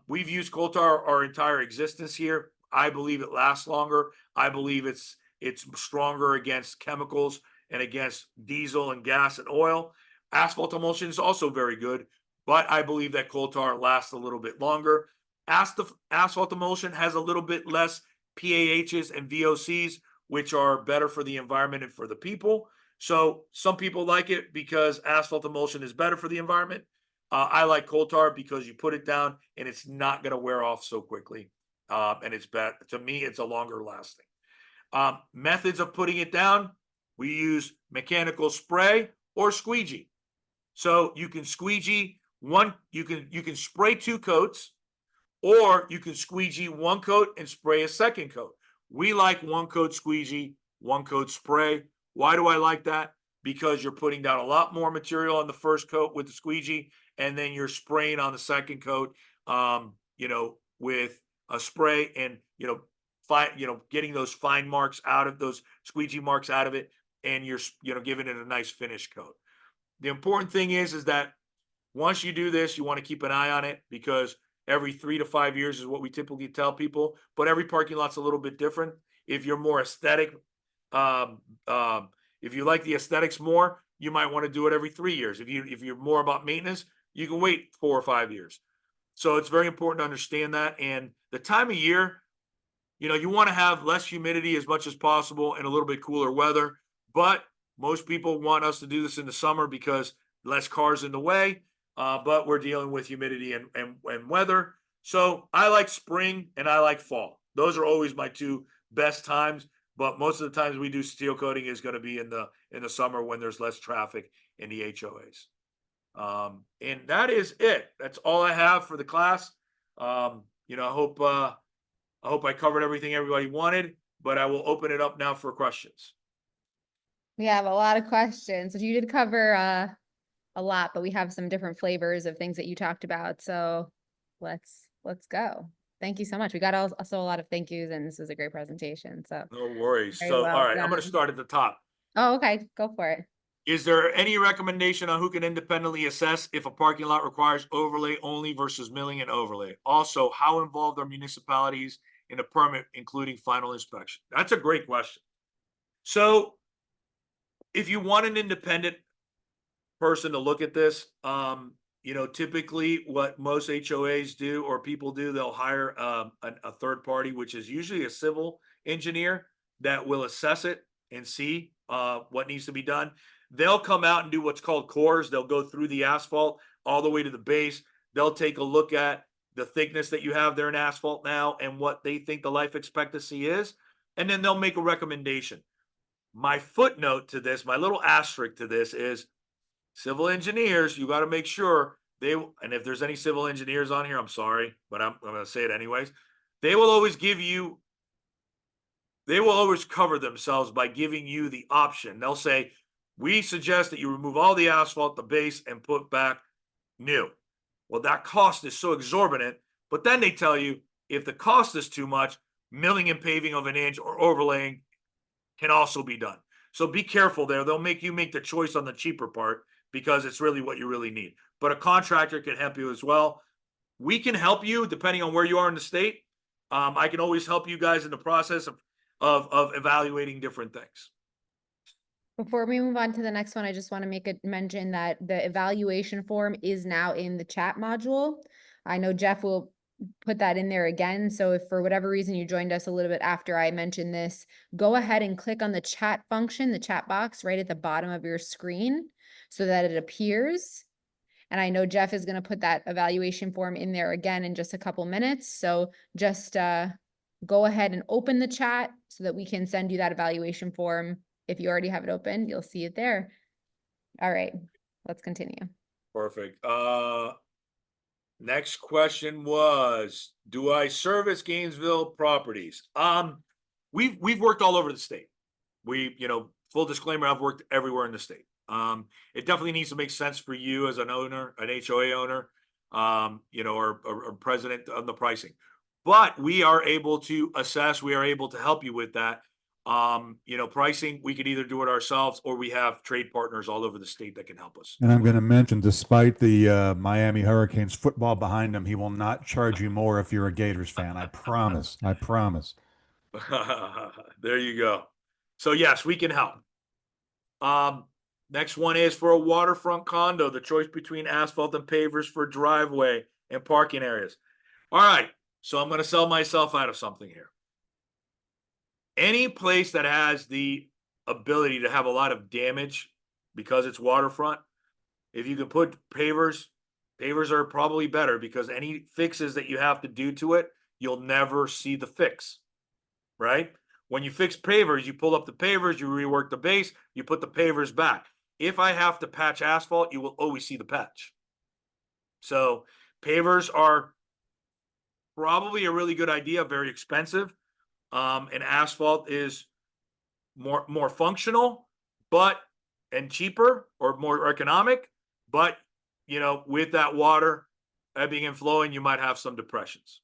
S2: we've used coal tar our entire existence here. I believe it lasts longer. I believe it's stronger against chemicals and against diesel and gas and oil. Asphalt emulsion is also very good, but I believe that coal tar lasts a little bit longer. Asphalt emulsion has a little bit less PAHs and VOCs, which are better for the environment and for the people. So some people like it because asphalt emulsion is better for the environment. I like coal tar because you put it down and it's not going to wear off so quickly. And it's better. To me, it's a longer lasting. Methods of putting it down: we use mechanical spray or squeegee. So you can squeegee one, you can spray 2 coats, or you can squeegee 1 coat and spray a 2nd coat. We like 1 coat squeegee, 1 coat spray. Why do I like that? Because you're putting down a lot more material on the 1st coat with the squeegee, and then you're spraying on the 2nd coat, with a spray, and getting those fine marks out of those squeegee marks out of it, and you're giving it a nice finish coat. The important thing is that once you do this, you want to keep an eye on it, because every 3 to 5 years is what we typically tell people, but every parking lot's a little bit different. If you're more aesthetic, um, um, if you like the aesthetics more, you might want to do it every 3 years. If you're more about maintenance, you can wait 4 or 5 years. So it's very important to understand that. And the time of year, you want to have less humidity as much as possible and a little bit cooler weather. But most people want us to do this in the summer because less cars in the way. But we're dealing with humidity and weather. So I like spring and I like fall. Those are always my two best times. But most of the times we do steel coating is going to be in the summer when there's less traffic in the HOAs. And that is it. That's all I have for the class. I hope I covered everything everybody wanted, but I will open it up now for questions.
S1: We have a lot of questions. So you did cover a lot, but we have some different flavors of things that you talked about. So let's go. Thank you so much. We got also a lot of thank yous, and this was a great presentation. So
S2: No worries.
S1: very
S2: So, all
S1: well
S2: right, I'm going to
S1: done.
S2: start at the top.
S1: Oh, okay. Go for it.
S2: Is there any recommendation on who can independently assess if a parking lot requires overlay only versus milling and overlay? Also, how involved are municipalities in a permit, including final inspection? That's a great question. So, if you want an independent person to look at this, typically what most HOAs do or people do, they'll hire a third party, which is usually a civil engineer that will assess it and see what needs to be done. They'll come out and do what's called cores. They'll go through the asphalt all the way to the base. They'll take a look at the thickness that you have there in asphalt now and what they think the life expectancy is. And then they'll make a recommendation. My footnote to this, my little asterisk to this is civil engineers, you got to make sure and if there's any civil engineers on here, I'm sorry, but I'm going to say it anyways. They will always cover themselves by giving you the option. They'll say, we suggest that you remove all the asphalt, the base, and put back new. Well, that cost is so exorbitant, but then they tell you if the cost is too much, milling and paving of an inch or overlaying can also be done. So be careful there. They'll make you make the choice on the cheaper part because it's really what you really need. But a contractor can help you as well. We can help you depending on where you are in the state. I can always help you guys in the process of evaluating different things.
S1: Before we move on to the next one, I just want to make a mention that the evaluation form is now in the chat module. I know Jeff will put that in there again. So if for whatever reason you joined us a little bit after I mentioned this, go ahead and click on the chat function, the chat box right at the bottom of your screen so that it appears. And I know Jeff is going to put that evaluation form in there again in just a couple minutes. So just go ahead and open the chat so that we can send you that evaluation form. If you already have it open, you'll see it there. All right, let's continue.
S2: Perfect. Next question was, do I service Gainesville properties? We've worked all over the state. Full disclaimer, I've worked everywhere in the state. It definitely needs to make sense for you as an owner, an HOA owner, or president on the pricing. But we are able to assess, we are able to help you with that. Pricing, we could either do it ourselves or we have trade partners all over the state that can help us.
S3: And I'm going to mention, despite the Miami Hurricanes football behind him, he will not charge you more if you're a Gators fan. I promise. I promise.
S2: There you go. So yes, we can help. Next one is for a waterfront condo, the choice between asphalt and pavers for driveway and parking areas. All right, so I'm going to sell myself out of something here. Any place that has the ability to have a lot of damage because it's waterfront, if you can put pavers are probably better because any fixes that you have to do to it, you'll never see the fix, right? When you fix pavers, you pull up the pavers, you rework the base, you put the pavers back. If I have to patch asphalt, you will always see the patch. So pavers are probably a really good idea, very expensive. And asphalt is more functional, and cheaper or more economic, but with that water ebbing and flowing, you might have some depressions.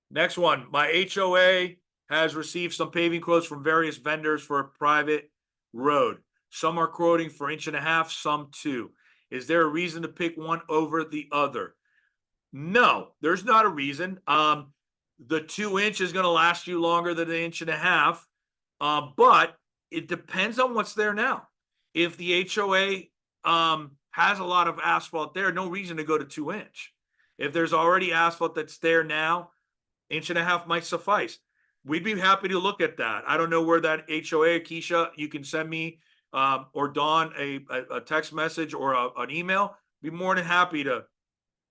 S2: Next one, my HOA has received some paving quotes from various vendors for a private road. Some are quoting for 1.5 inches, some 2. Is there a reason to pick one over the other? No, there's not a reason. The 2 inch is going to last you longer than 1.5 inches, but it depends on what's there now. If the HOA has a lot of asphalt there, no reason to go to 2 inch. If there's already asphalt that's there now, 1.5 inches might suffice. We'd be happy to look at that. I don't know where that HOA, Keisha, you can send me or Dawn a text message or an email. Be more than happy to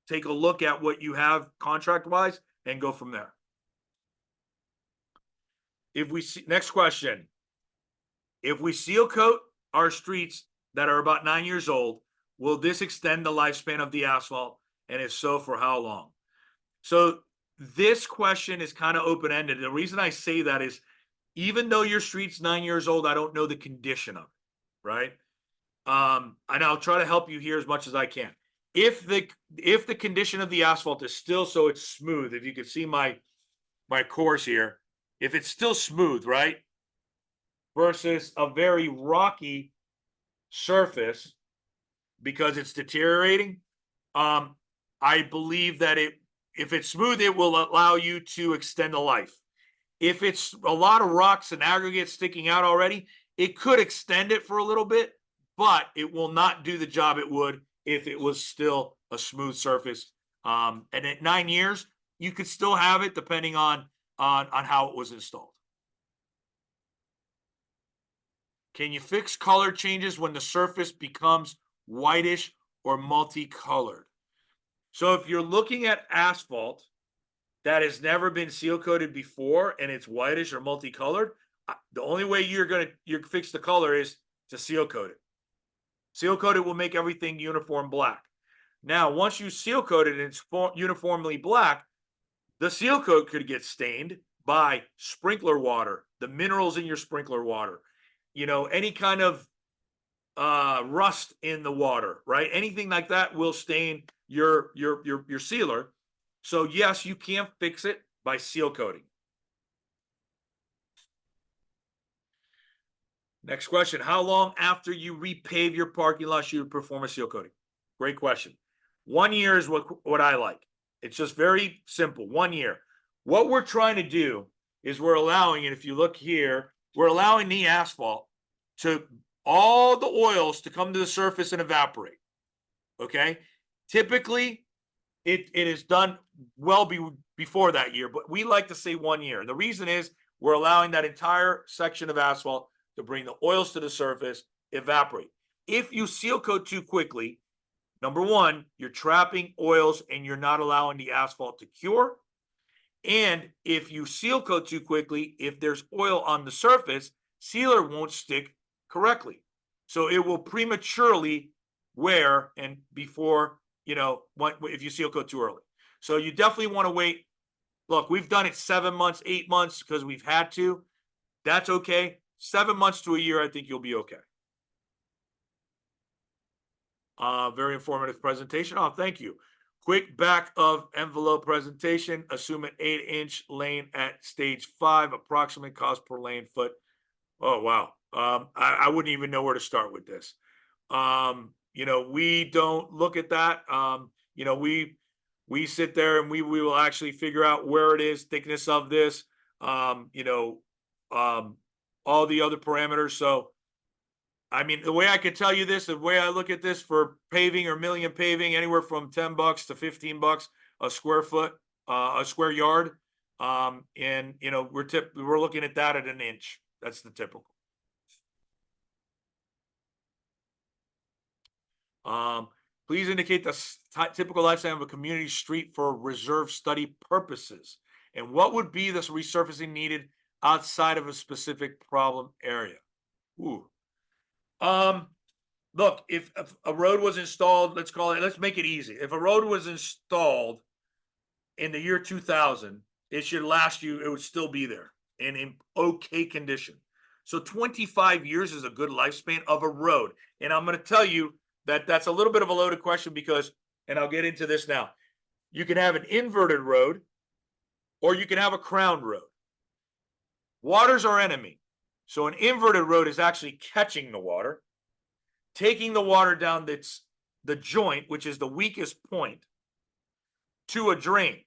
S2: take a look at what you have contract-wise and go from there. Next question. If we seal coat our streets that are about 9 years old, will this extend the lifespan of the asphalt? And if so, for how long? So this question is kind of open-ended. The reason I say that is, even though your street's 9 years old, I don't know the condition of it, right? And I'll try to help you here as much as I can. If the condition of the asphalt is still so it's smooth, if you can see my course here, if it's still smooth, right, versus a very rocky surface because it's deteriorating, I believe that if it's smooth, it will allow you to extend the life. If it's a lot of rocks and aggregates sticking out already, it could extend it for a little bit, but it will not do the job it would if it was still a smooth surface. And at 9 years, you could still have it depending on how it was installed. Can you fix color changes when the surface becomes whitish or multicolored? So if you're looking at asphalt that has never been seal coated before and it's whitish or multicolored, the only way you fix the color is to seal coat it. Seal coat it will make everything uniform black. Now, once you seal coat it and it's uniformly black, the seal coat could get stained by sprinkler water, the minerals in your sprinkler water, any kind of rust in the water, right? Anything like that will stain your sealer. So yes, you can fix it by seal coating. Next question. How long after you repave your parking lot should you perform a seal coating? Great question. 1 year is what I like. It's just very simple. 1 year. What we're trying to do is we're allowing, and if you look here, we're allowing the asphalt to all the oils to come to the surface and evaporate. Okay. Typically, it is done well before that year, but we like to say 1 year. And the reason is we're allowing that entire section of asphalt to bring the oils to the surface, evaporate. If you seal coat too quickly, number one, you're trapping oils and you're not allowing the asphalt to cure. And if you seal coat too quickly, if there's oil on the surface, sealer won't stick correctly. So it will prematurely wear and before, if you seal coat too early. So you definitely want to wait. Look, we've done it 7 months, 8 months because we've had to. That's okay. 7 months to a year, I think you'll be okay. Very informative presentation. Oh, thank you. Quick back of envelope presentation. Assume an 8-inch lane at stage 5, approximate cost per lane foot. Oh, wow. I wouldn't even know where to start with this. We don't look at that. We sit there and we will actually figure out where it is, thickness of this, all the other parameters. So, I mean, the way I could tell you this, the way I look at this for paving or million paving, anywhere from $10 to $15 a square foot, a square yard. And we're looking at that at an inch. That's the typical. Please indicate the typical lifespan of a community street for reserve study purposes. And what would be the resurfacing needed outside of a specific problem area? Ooh. Look, if a road was installed, let's make it easy. If a road was installed in the year 2000, it should last you, it would still be there and in okay condition. So 25 years is a good lifespan of a road. And I'm going to tell you that that's a little bit of a loaded question because, and I'll get into this now, you can have an inverted road or you can have a crowned road. Water's our enemy. So an inverted road is actually catching the water, taking the water down the joint, which is the weakest point, to a drain.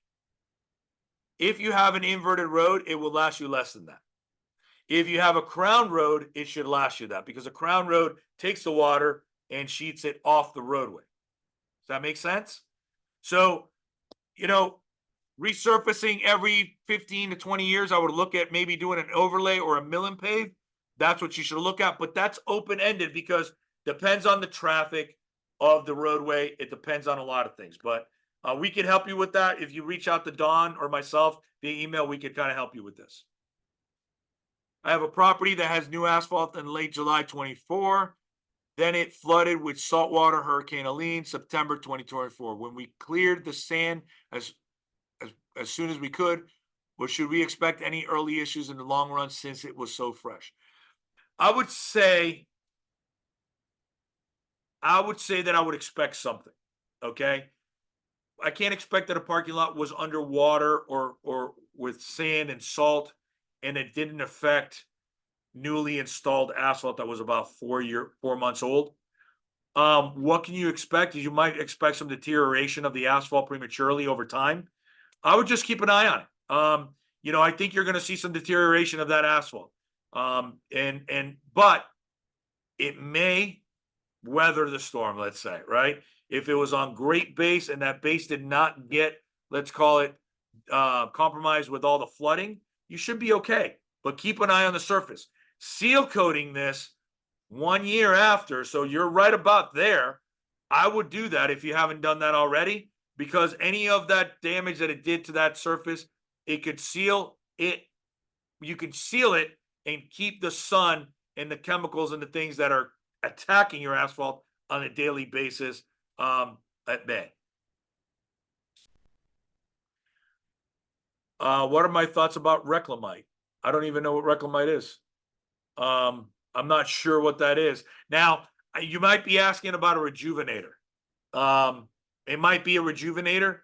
S2: If you have an inverted road, it will last you less than that. If you have a crown road, it should last you that because a crown road takes the water and sheets it off the roadway. Does that make sense? So, resurfacing every 15 to 20 years, I would look at maybe doing an overlay or a mill and pave. That's what you should look at, but that's open-ended because depends on the traffic of the roadway. It depends on a lot of things, but we can help you with that. If you reach out to Don or myself via email, we could kind of help you with this. I have a property that has new asphalt in late July 24. Then it flooded with saltwater, Hurricane Helene, September 2024. When we cleared the sand as soon as we could, or should we expect any early issues in the long run since it was so fresh? I would say that I would expect something. Okay. I can't expect that a parking lot was underwater or with sand and salt and it didn't affect newly installed asphalt that was about 4 months old. What can you expect? You might expect some deterioration of the asphalt prematurely over time. I would just keep an eye on it. I think you're going to see some deterioration of that asphalt. But it may weather the storm, let's say, right? If it was on great base and that base did not get, let's call it, compromised with all the flooding, you should be okay. But keep an eye on the surface. Seal coating this 1 year after, so you're right about there. I would do that if you haven't done that already, because any of that damage that it did to that surface, it could seal it. You could seal it and keep the sun and the chemicals and the things that are attacking your asphalt on a daily basis at bay. What are my thoughts about reclamite? I don't even know what reclamite is. I'm not sure what that is. Now, you might be asking about a rejuvenator. It might be a rejuvenator.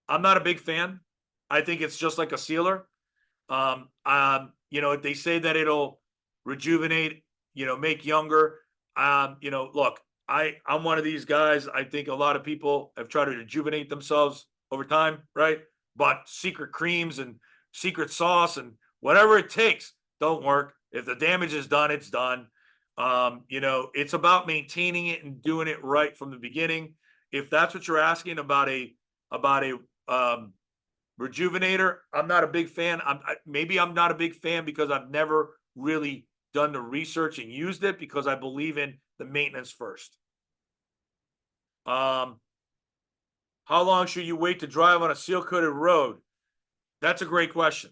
S2: I'm not a big fan. I think it's just like a sealer. They say that it'll rejuvenate, make younger. Look, I'm one of these guys. I think a lot of people have tried to rejuvenate themselves over time, right? But secret creams and secret sauce and whatever it takes don't work. If the damage is done, it's done. It's about maintaining it and doing it right from the beginning. If that's what you're asking about a rejuvenator, I'm not a big fan. Maybe I'm not a big fan because I've never really done the research and used it because I believe in the maintenance first. How long should you wait to drive on a seal-coated road? That's a great question.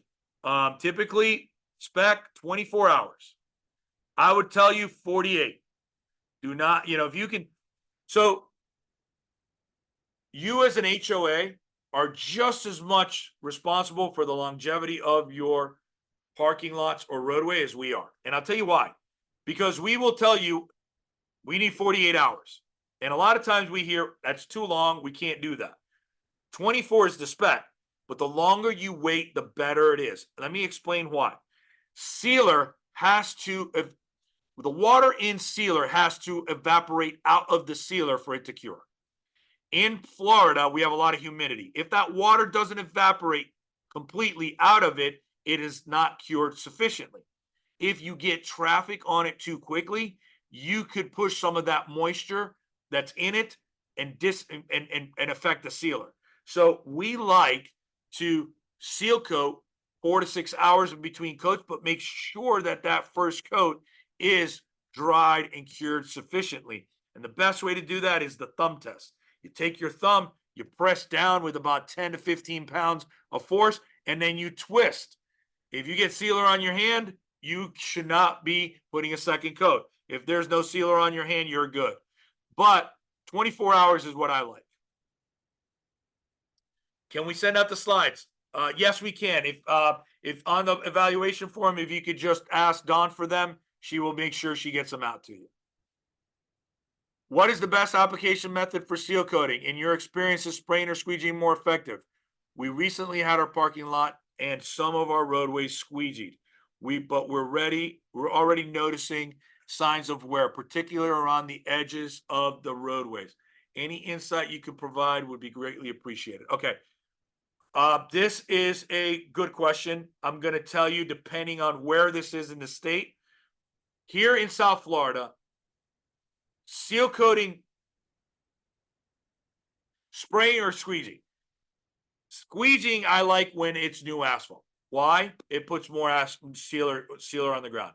S2: Typically, spec 24 hours. I would tell you 48. Do not, if you can, So you as an HOA are just as much responsible for the longevity of your parking lots or roadway as we are. And I'll tell you why. Because we will tell you we need 48 hours. And a lot of times we hear that's too long, we can't do that. 24 is the spec, but the longer you wait, the better it is. Let me explain why. Sealer has to, the water in sealer has to evaporate out of the sealer for it to cure. In Florida, we have a lot of humidity. If that water doesn't evaporate completely out of it, it is not cured sufficiently. If you get traffic on it too quickly, you could push some of that moisture that's in it and affect the sealer. So we like to seal coat 4 to 6 hours in between coats, but make sure that that first coat is dried and cured sufficiently. And the best way to do that is the thumb test. You take your thumb, you press down with about 10 to 15 pounds of force, and then you twist. If you get sealer on your hand, you should not be putting a second coat. If there's no sealer on your hand, you're good. But 24 hours is what I like. Can we send out the slides? Yes, we can. If on the evaluation form, if you could just ask Dawn for them, she will make sure she gets them out to you. What is the best application method for seal coating? In your experience, is spraying or squeegeeing more effective? We recently had our parking lot and some of our roadways squeegeed. But we're ready. We're already noticing signs of wear, particularly around the edges of the roadways. Any insight you could provide would be greatly appreciated. Okay. This is a good question. I'm going to tell you, depending on where this is in the state. Here in South Florida, seal coating, spraying or squeegeeing. Squeegeeing, I like when it's new asphalt. Why? It puts more sealer on the ground.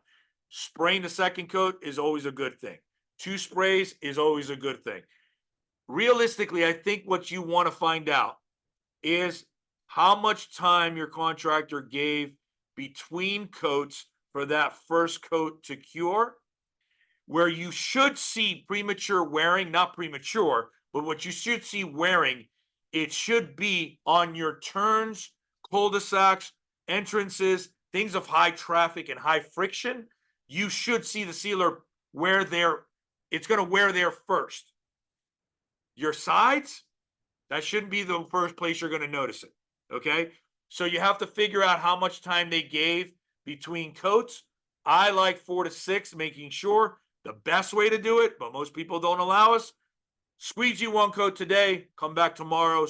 S2: Spraying the second coat is always a good thing. 2 sprays is always a good thing. Realistically, I think what you want to find out is how much time your contractor gave between coats for that first coat to cure. Where you should see premature wearing, not premature, but what you should see wearing, it should be on your turns, cul-de-sacs, entrances, things of high traffic and high friction. You should see the sealer wear there. It's going to wear there first. Your sides, that shouldn't be the first place you're going to notice it. Okay. So you have to figure out how much time they gave between coats. I like 4 to 6, making sure the best way to do it, but most people don't allow us. Squeegee 1 coat today, come back tomorrow,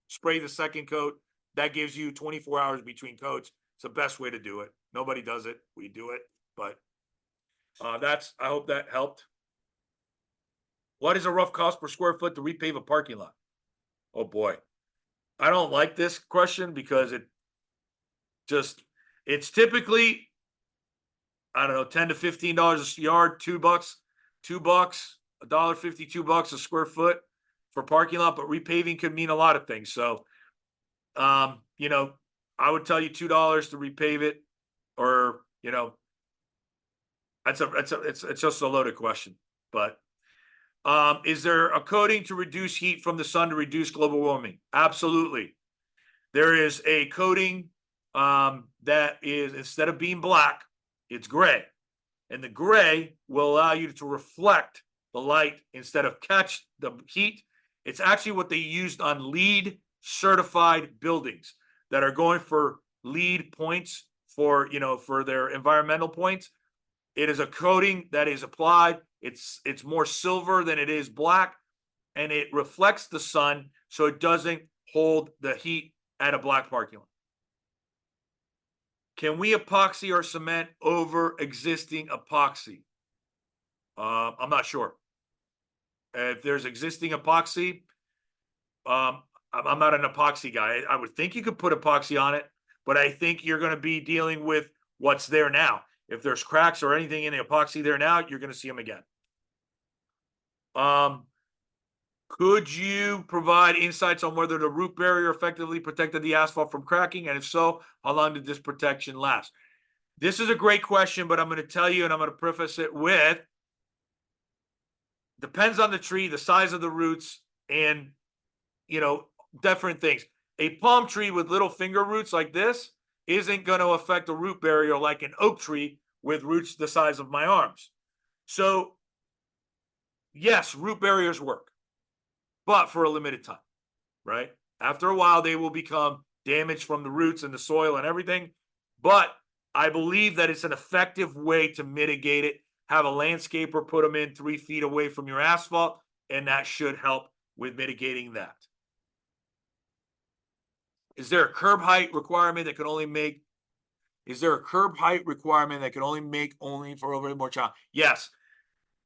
S2: spray the second coat. That gives you 24 hours between coats. It's the best way to do it. Nobody does it. We do it. But I hope that helped. What is a rough cost per square foot to repave a parking lot? Oh boy. I don't like this question because it's typically, I don't know, $10 to $15 a yard, $2, $1.50, $2 a square foot for parking lot, but repaving could mean a lot of things. So, I would tell you $2 to repave it, or, it's just a loaded question. But is there a coating to reduce heat from the sun to reduce global warming? Absolutely. There is a coating that is, instead of being black, it's gray. And the gray will allow you to reflect the light instead of catch the heat. It's actually what they used on LEED certified buildings that are going for LEED points for their environmental points. It is a coating that is applied. It's more silver than it is black, and it reflects the sun so it doesn't hold the heat at a black parking lot. Can we epoxy or cement over existing epoxy? I'm not sure. If there's existing epoxy, I'm not an epoxy guy. I would think you could put epoxy on it, but I think you're going to be dealing with what's there now. If there's cracks or anything in the epoxy there now, you're going to see them again. Could you provide insights on whether the root barrier effectively protected the asphalt from cracking? And if so, how long did this protection last? This is a great question, but I'm going to tell you, and I'm going to preface it with depends on the tree, the size of the roots, and, different things. A palm tree with little finger roots like this isn't going to affect a root barrier like an oak tree with roots the size of my arms. So, yes, root barriers work, but for a limited time, right? After a while, they will become damaged from the roots and the soil and everything. But I believe that it's an effective way to mitigate it. Have a landscaper put them in 3 feet away from your asphalt, and that should help with mitigating that. Is there a curb height requirement that can only make? Is there a curb height requirement that can only make only for over more child? Yes.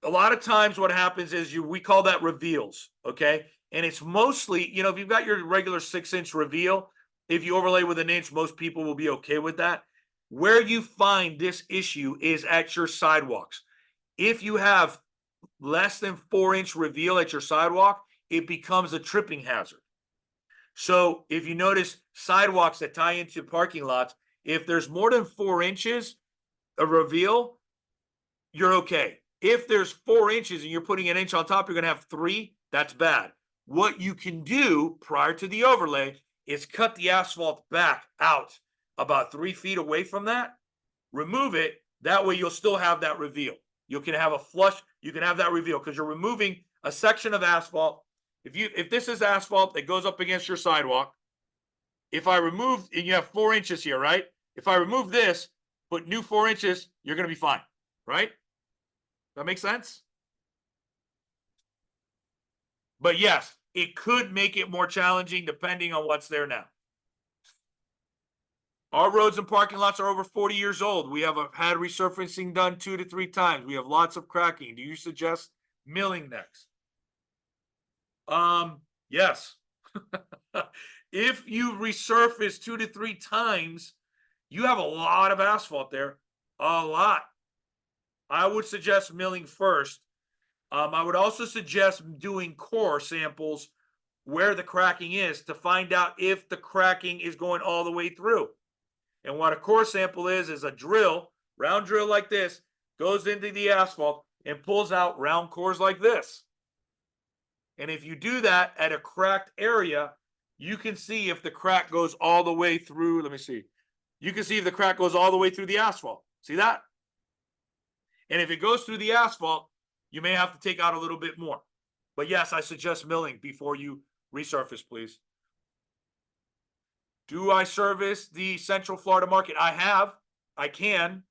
S2: A lot of times what happens is we call that reveals, okay? And it's mostly, if you've got your regular 6-inch reveal, if you overlay with an inch, most people will be okay with that. Where you find this issue is at your sidewalks. If you have less than 4-inch reveal at your sidewalk, it becomes a tripping hazard. So if you notice sidewalks that tie into parking lots, if there's more than 4 inches of reveal, you're okay. If there's 4 inches and you're putting an inch on top, you're going to have 3. That's bad. What you can do prior to the overlay is cut the asphalt back out about 3 feet away from that, remove it. That way you'll still have that reveal. You can have a flush. You can have that reveal because you're removing a section of asphalt. If this is asphalt that goes up against your sidewalk, if I remove, and you have 4 inches here, right? If I remove this, put new 4 inches, you're going to be fine, right? That makes sense? But yes, it could make it more challenging depending on what's there now. Our roads and parking lots are over 40 years old. We have had resurfacing done 2 to 3 times. We have lots of cracking. Do you suggest milling next? Yes. If you resurface 2 to 3 times, you have a lot of asphalt there. A lot. I would suggest milling first. I would also suggest doing core samples where the cracking is to find out if the cracking is going all the way through. And what a core sample is a drill, round drill like this, goes into the asphalt and pulls out round cores like this. And if you do that at a cracked area, you can see if the crack goes all the way through. Let me see. You can see if the crack goes all the way through the asphalt. See that? And if it goes through the asphalt, you may have to take out a little bit more. But yes, I suggest milling before you resurface, please. Do I service the Central Florida market? I can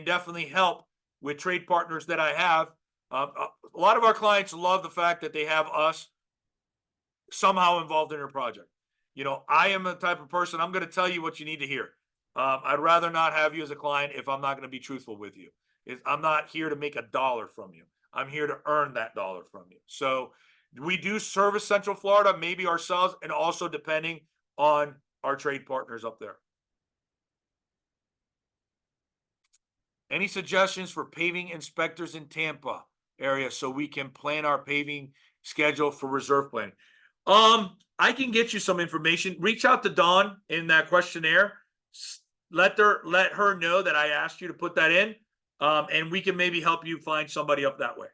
S2: definitely help with trade partners that I have. A lot of our clients love the fact that they have us somehow involved in their project. I am the type of person, I'm going to tell you what you need to hear. I'd rather not have you as a client if I'm not going to be truthful with you. I'm not here to make $1 from you. I'm here to earn that $1 from you. So we do service Central Florida, maybe ourselves, and also depending on our trade partners up there. Any suggestions for paving inspectors in Tampa area so we can plan our paving schedule for reserve planning? I can get you some information. Reach out to Dawn in that questionnaire. Let her know that I asked you to put that in, and we can maybe help you find somebody up that way.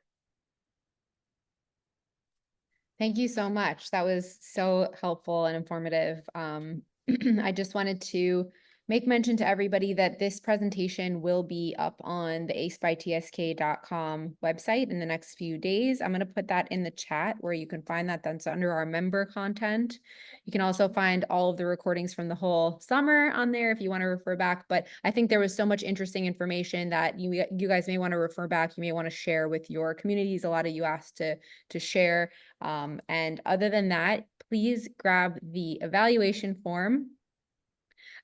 S1: Thank you so much. That was so helpful and informative. I just wanted to make mention to everybody that this presentation will be up on the acebytsk.com website in the next few days. I'm going to put that in the chat where you can find that. That's under our member content. You can also find all of the recordings from the whole summer on there if you want to refer back. But I think there was so much interesting information that you guys may want to refer back. You may want to share with your communities. A lot of you asked to share. And other than that, please grab the evaluation form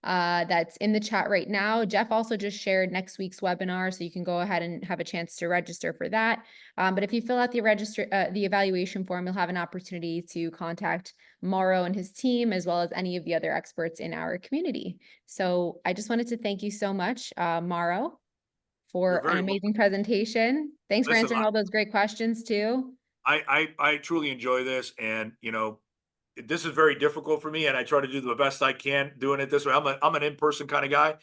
S1: that's in the chat right now. Jeff also just shared next week's webinar, so you can go ahead and have a chance to register for that. But if you fill out the evaluation form, you'll have an opportunity to contact Mauro and his team, as well as any of the other experts in our community. So I just wanted to thank you so much, Mauro, for an amazing presentation. Thanks for answering all those great questions too.
S2: I truly enjoy this, and this is very difficult for me, and I try to do the best I can doing it this way. I'm an in-person kind of guy,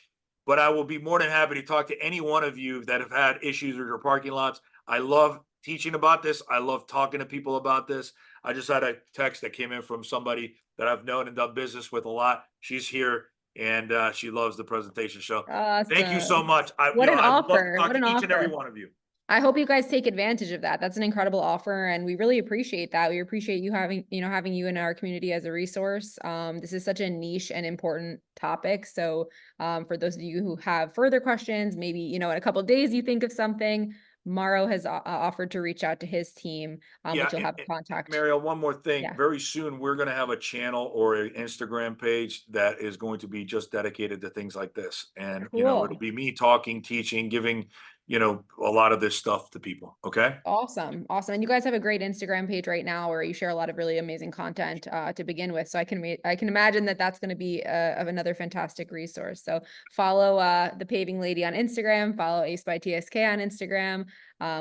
S2: but I will be more than happy to talk to any one of you that have had issues with your parking lots. I love teaching about this. I love talking to people about this. I just had a text that came in from somebody that I've known and done business with a lot. She's here and she loves the presentation show. Thank you so
S1: Awesome.
S2: much.
S1: What an
S2: I would love to
S1: offer.
S2: talk
S1: What
S2: to
S1: an
S2: each and every
S1: offer.
S2: one of you.
S1: I hope you guys take advantage of that. That's an incredible offer, and we really appreciate that. We appreciate you having you in our community as a resource. This is such a niche and important topic. So for those of you who have further questions, maybe, in a couple of days you think of something, Mauro has offered to reach out to his team, which you'll have contact.
S2: Mario, one more thing.
S1: Yeah.
S2: Very soon, we're going to have a channel or an Instagram page that is going to be just dedicated to things like this. And,
S1: Cool.
S2: it'll be me talking, teaching, giving, a lot of this stuff to people. Okay.
S1: Awesome. Awesome. And you guys have a great Instagram page right now where you share a lot of really amazing content to begin with. So I can imagine that that's going to be of another fantastic resource. So follow the Paving Lady on Instagram, follow Ace by TSK on Instagram.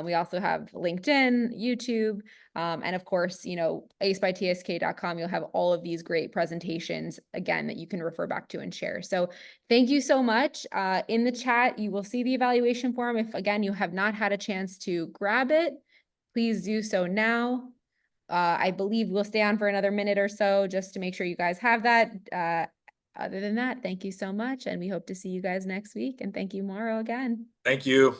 S1: We also have LinkedIn, YouTube, and of course, acebytsk.com. You'll have all of these great presentations again that you can refer back to and share. So thank you so much. In the chat, you will see the evaluation form. If again, you have not had a chance to grab it, please do so now. I believe we'll stay on for another minute or so just to make sure you guys have that. Other than that, thank you so much. And we hope to see you guys next week. And thank you, Mauro, again.
S2: Thank you.